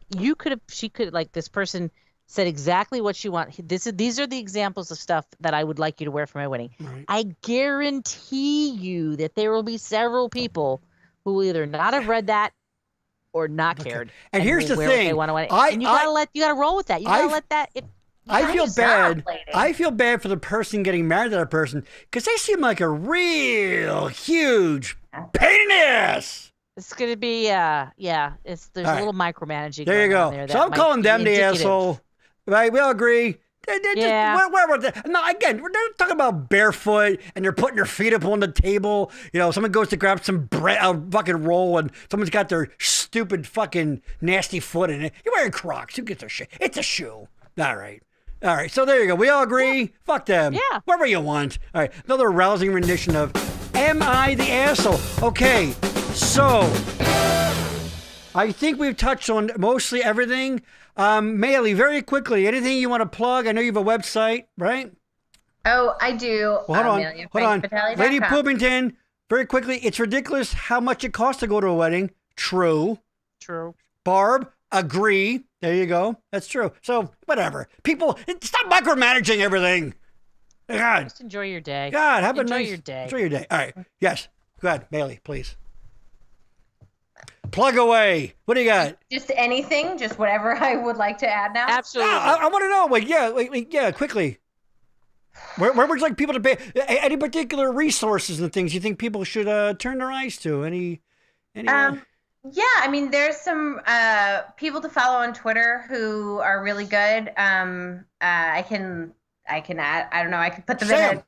she could, like, this person said exactly what she wants. These are the examples of stuff that I would like you to wear for my wedding. Right. I guarantee you that there will be several people who will either not have read that or not cared. And here's the thing. And you gotta roll with that. You gotta let that. I feel bad. I feel bad for the person getting married to that person, because they seem like a real huge pain in the ass. It's gonna be there's a little micromanaging. There you go. So I'm calling them the asshole. Right? We all agree. No, again, we're not talking about barefoot and you're putting your feet up on the table. Someone goes to grab some bread, fucking roll, and someone's got their stupid fucking nasty foot in it. You're wearing Crocs. Who gives a shit? It's a shoe. All right. So there you go. We all agree. Yeah. Fuck them. Yeah. Whatever you want. All right. Another rousing rendition of "Am I the Asshole?" Okay. So I think we've touched on mostly everything. Mailey, very quickly, anything you want to plug? I know you have a website, right? Oh, I do. Well, hold on. Lady Poopington, very quickly, it's ridiculous how much it costs to go to a wedding. True. Barb, agree. There you go. That's true. So, whatever. People, stop micromanaging everything. God. Just enjoy your day. God, enjoy your day. Enjoy your day. All right. Yes. Go ahead, Mailey, please. Plug away. What do you got? Just anything, just whatever I would like to add now. Absolutely. I want to know. Quickly. Where would you like people to pay? Any particular resources and things you think people should turn their eyes to? Any? Yeah, I mean, there's some people to follow on Twitter who are really good. I can add. I don't know. I could put them in.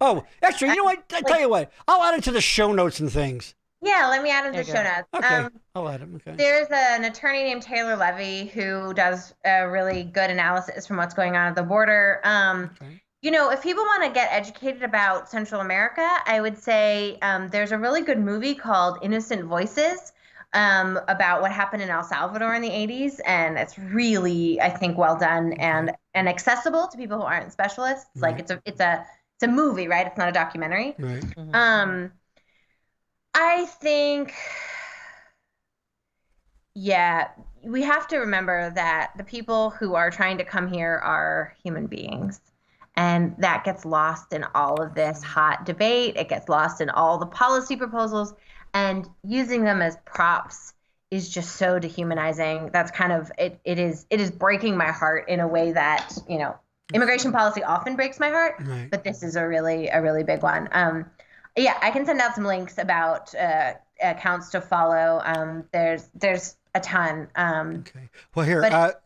Oh, actually, you know what? I tell you what. I'll add it to the show notes and things. Yeah, let me add it to the show notes. Okay, I'll add them. Okay. There's an attorney named Taylor Levy who does a really good analysis from what's going on at the border. If people want to get educated about Central America, I would say there's a really good movie called Innocent Voices about what happened in El Salvador in the 80s, and it's really, I think, well done and and accessible to people who aren't specialists. Right. Like it's a movie, right? It's not a documentary. Right. I think, yeah, we have to remember that the people who are trying to come here are human beings. And that gets lost in all of this hot debate. It gets lost in all the policy proposals. And using them as props is just so dehumanizing. That's kind of it is breaking my heart in a way that, immigration policy often breaks my heart, Right. but this is a really big one. Yeah, I can send out some links about accounts to follow. There's a ton. Okay. Well, here, But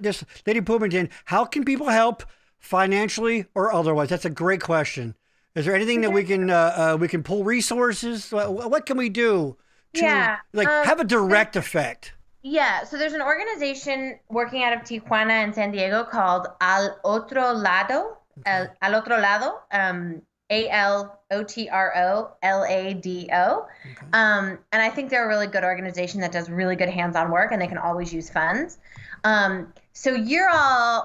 this Lady Poomington, how can people help financially or otherwise? That's a great question. Is there anything that we can pull resources? What can we do to have a direct effect? Yeah, so there's an organization working out of Tijuana and San Diego called Al Otro Lado, Al Otro Lado, ALOTROLADO. And I think they're a really good organization that does really good hands-on work, and they can always use funds. So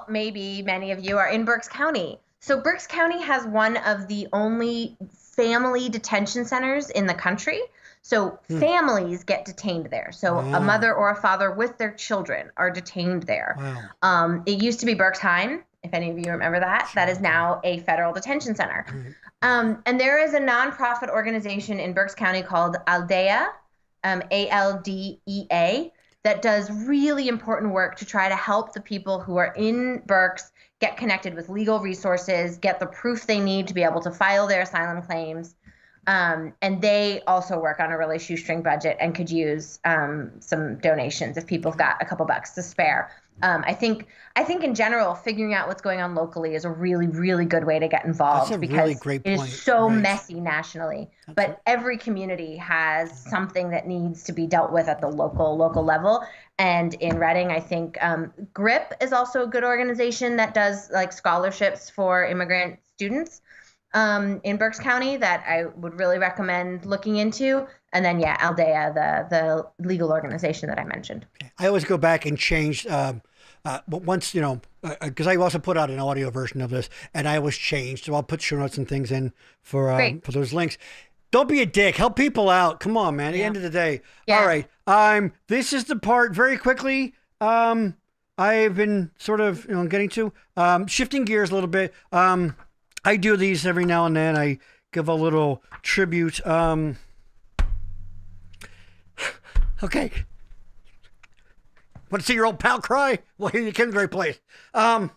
many of you are in Berks County. So Berks County has one of the only family detention centers in the country. So families get detained there. So a mother or a father with their children are detained there. Wow. It used to be Berksheim, if any of you remember that. That is now a federal detention center. And there is a nonprofit organization in Berks County called Aldea, ALDEA, that does really important work to try to help the people who are in Berks get connected with legal resources, get the proof they need to be able to file their asylum claims. And they also work on a really shoestring budget and could use some donations if people have got a couple bucks to spare. I think in general, figuring out what's going on locally is a really, really good way to get involved. That's a because really great it point. is so Right. messy nationally. But every community has something that needs to be dealt with at the local level. And in Reading, I think GRIP is also a good organization that does like scholarships for immigrant students in Berks County that I would really recommend looking into. And then, Aldea, the legal organization that I mentioned. I always go back and change once, because I also put out an audio version of this, and I always change. So I'll put show notes and things in for those links. Don't be a dick. Help people out. Come on, man. At the end of the day. Yeah. All right. This is the part very quickly. I've been sort of getting to shifting gears a little bit. I do these every now and then. I give a little tribute. Okay. Want to see your old pal cry? Well, here you can, great place. And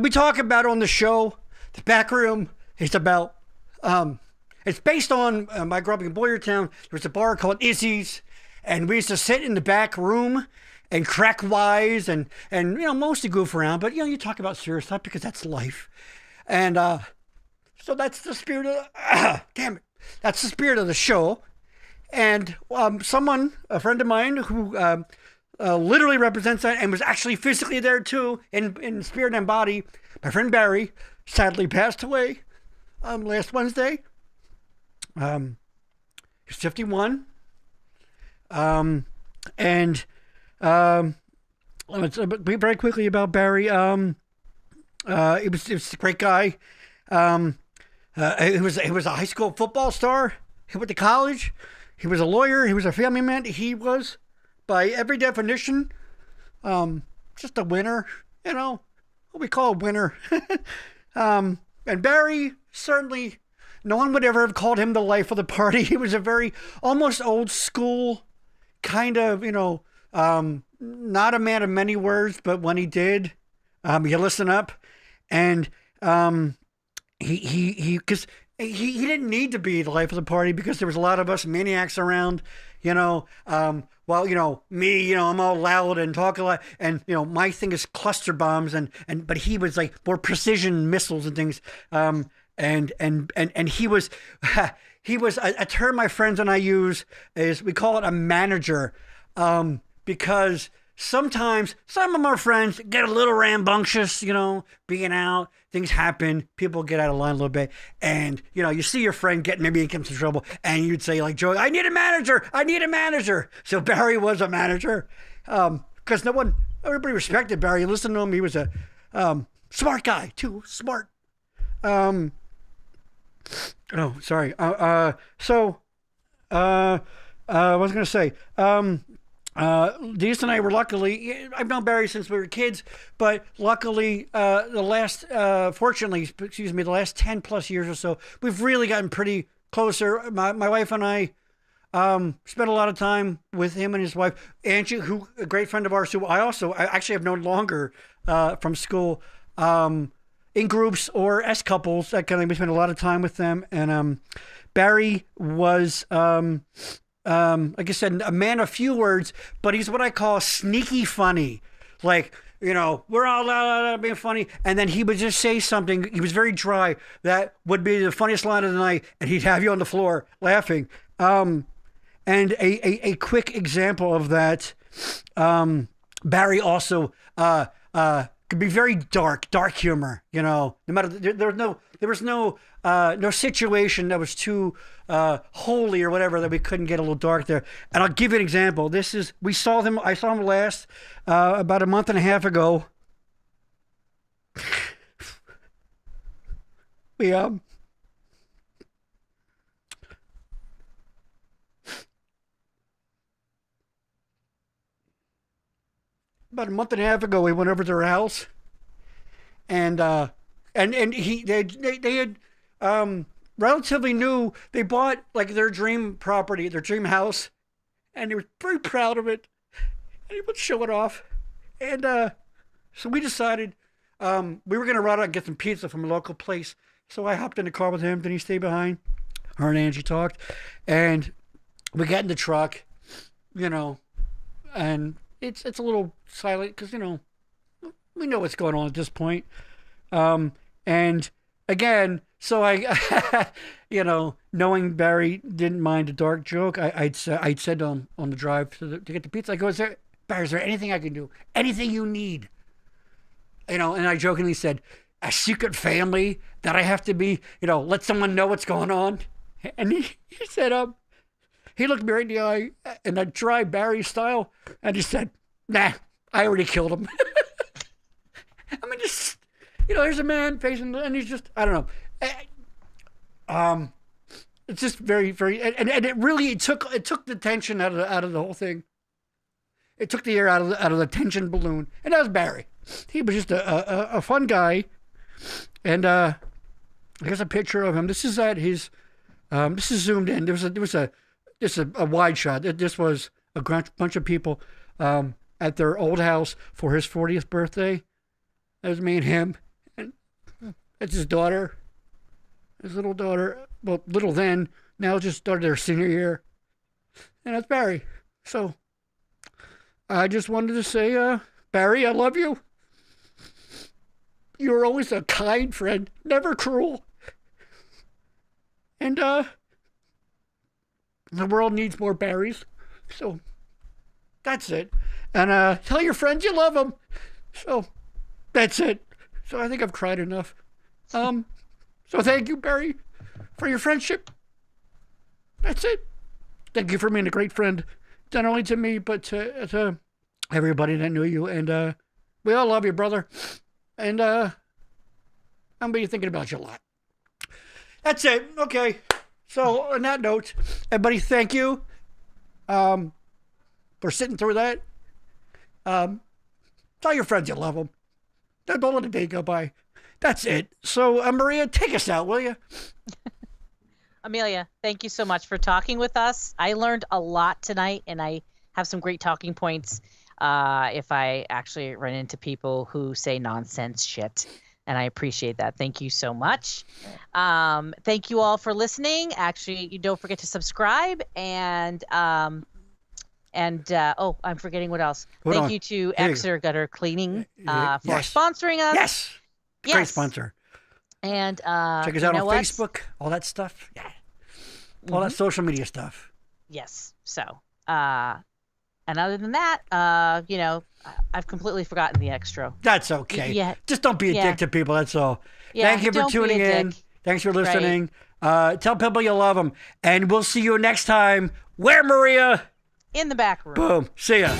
we talk about on the show, the back room is about, it's based on, I grew up in Boyertown. There was a bar called Izzy's, and we used to sit in the back room and crack wise and mostly goof around. But, you talk about serious stuff because that's life. And so that's the spirit of, that's the spirit of the show. And a friend of mine who literally represents that and was actually physically there too, in spirit and body, my friend Barry, sadly passed away last Wednesday. He's 51. And let's be very quickly about Barry. He was a great guy. He was a high school football star. He went to college. He was a lawyer. He was a family man. He was, by every definition, just a winner. What we call a winner. And Barry, certainly, no one would ever have called him the life of the party. He was a very almost old school kind of, not a man of many words, but when he did, you listen up. And he didn't need to be the life of the party because there was a lot of us maniacs around, me, I'm all loud and talk a lot. And, my thing is cluster bombs but he was like more precision missiles and things. And he was, a term my friends and I use is we call it a manager. Because sometimes some of our friends get a little rambunctious, being out, things happen, people get out of line a little bit. And, you see your friend maybe he comes in trouble and you'd say like, Joey, I need a manager. So Barry was a manager. Because everybody respected Barry. You listen to him. He was a Smart guy, too. Smart. Oh, sorry. What was I going to say? Denise and I were luckily, I've known Barry since we were kids, but luckily, fortunately, the last 10 plus years or so, we've really gotten pretty closer. My wife and I spent a lot of time with him and his wife, Angie, who a great friend of ours, who I actually have known longer from school, in groups or as couples. That kind of, we spent a lot of time with them. And Barry was, like I said, a man of few words, but he's what I call sneaky funny. Like, we're all being funny. And then he would just say something. He was very dry. That would be the funniest line of the night. And he'd have you on the floor laughing. And a quick example of that, Barry also could be very dark humor. No matter there was no situation that was too holy or whatever that we couldn't get a little dark there. And I'll give you an example. I saw him last about a month and a half ago. About a month and a half ago, we went over to their house, and they had relatively new. They bought like their dream property, their dream house, and they were very proud of it, and he would show it off. And so we decided we were going to run out and get some pizza from a local place. So I hopped in the car with him. Then he stayed behind. Her and Angie talked, and we got in the truck, and it's a little silent because, we know what's going on at this point. And again, so I, knowing Barry didn't mind a dark joke, I'd said to him on the drive to get the pizza, I go, Barry, is there anything I can do? Anything you need? And I jokingly said, a secret family that I have to be, let someone know what's going on. And he said, he looked me right in the eye in a dry Barry style, and he said, nah, I already killed him. I mean, just, here's a man facing, and he's just, I don't know. It's just very, very, and it really, it took the tension out of the whole thing. It took the air out of the tension balloon, and that was Barry. He was just a fun guy, and here's a picture of him. This is at his, this is zoomed in. There was a wide shot. This was a bunch of people at their old house for his 40th birthday. That was me and him. And that's his daughter, his little daughter. Well, little then. Now just started their senior year. And that's Barry. So I just wanted to say, Barry, I love you. You were always a kind friend, never cruel. And the world needs more Barrys. So that's it. And tell your friends you love them. So that's it. So I think I've cried enough. So thank you, Barry, for your friendship. That's it. Thank you for being a great friend, not only to me, but to everybody that knew you. And we all love you, brother. And I'm going to be thinking about you a lot. That's it. Okay. So on that note, everybody, thank you for sitting through that. Tell your friends you love them. Don't let the day go by. That's it. So, Maria, take us out, will you? Amelia, thank you so much for talking with us. I learned a lot tonight, and I have some great talking points if I actually run into people who say nonsense shit. And I appreciate that. Thank you so much. Thank you all for listening. Actually, you don't forget to subscribe. And I'm forgetting what else. Thank you to Exeter Gutter Cleaning for sponsoring us. Yes. Great sponsor. And check us out on Facebook, all that stuff. Yeah. All that social media stuff. Yes. So, and other than that, I've completely forgotten the extra. That's okay. Yeah. Just don't be a dick to people. That's all. Yeah, thank you for tuning in. Thanks for listening. Right. Tell people you love them. And we'll see you next time. Where, Maria? In the back room. Boom. See ya.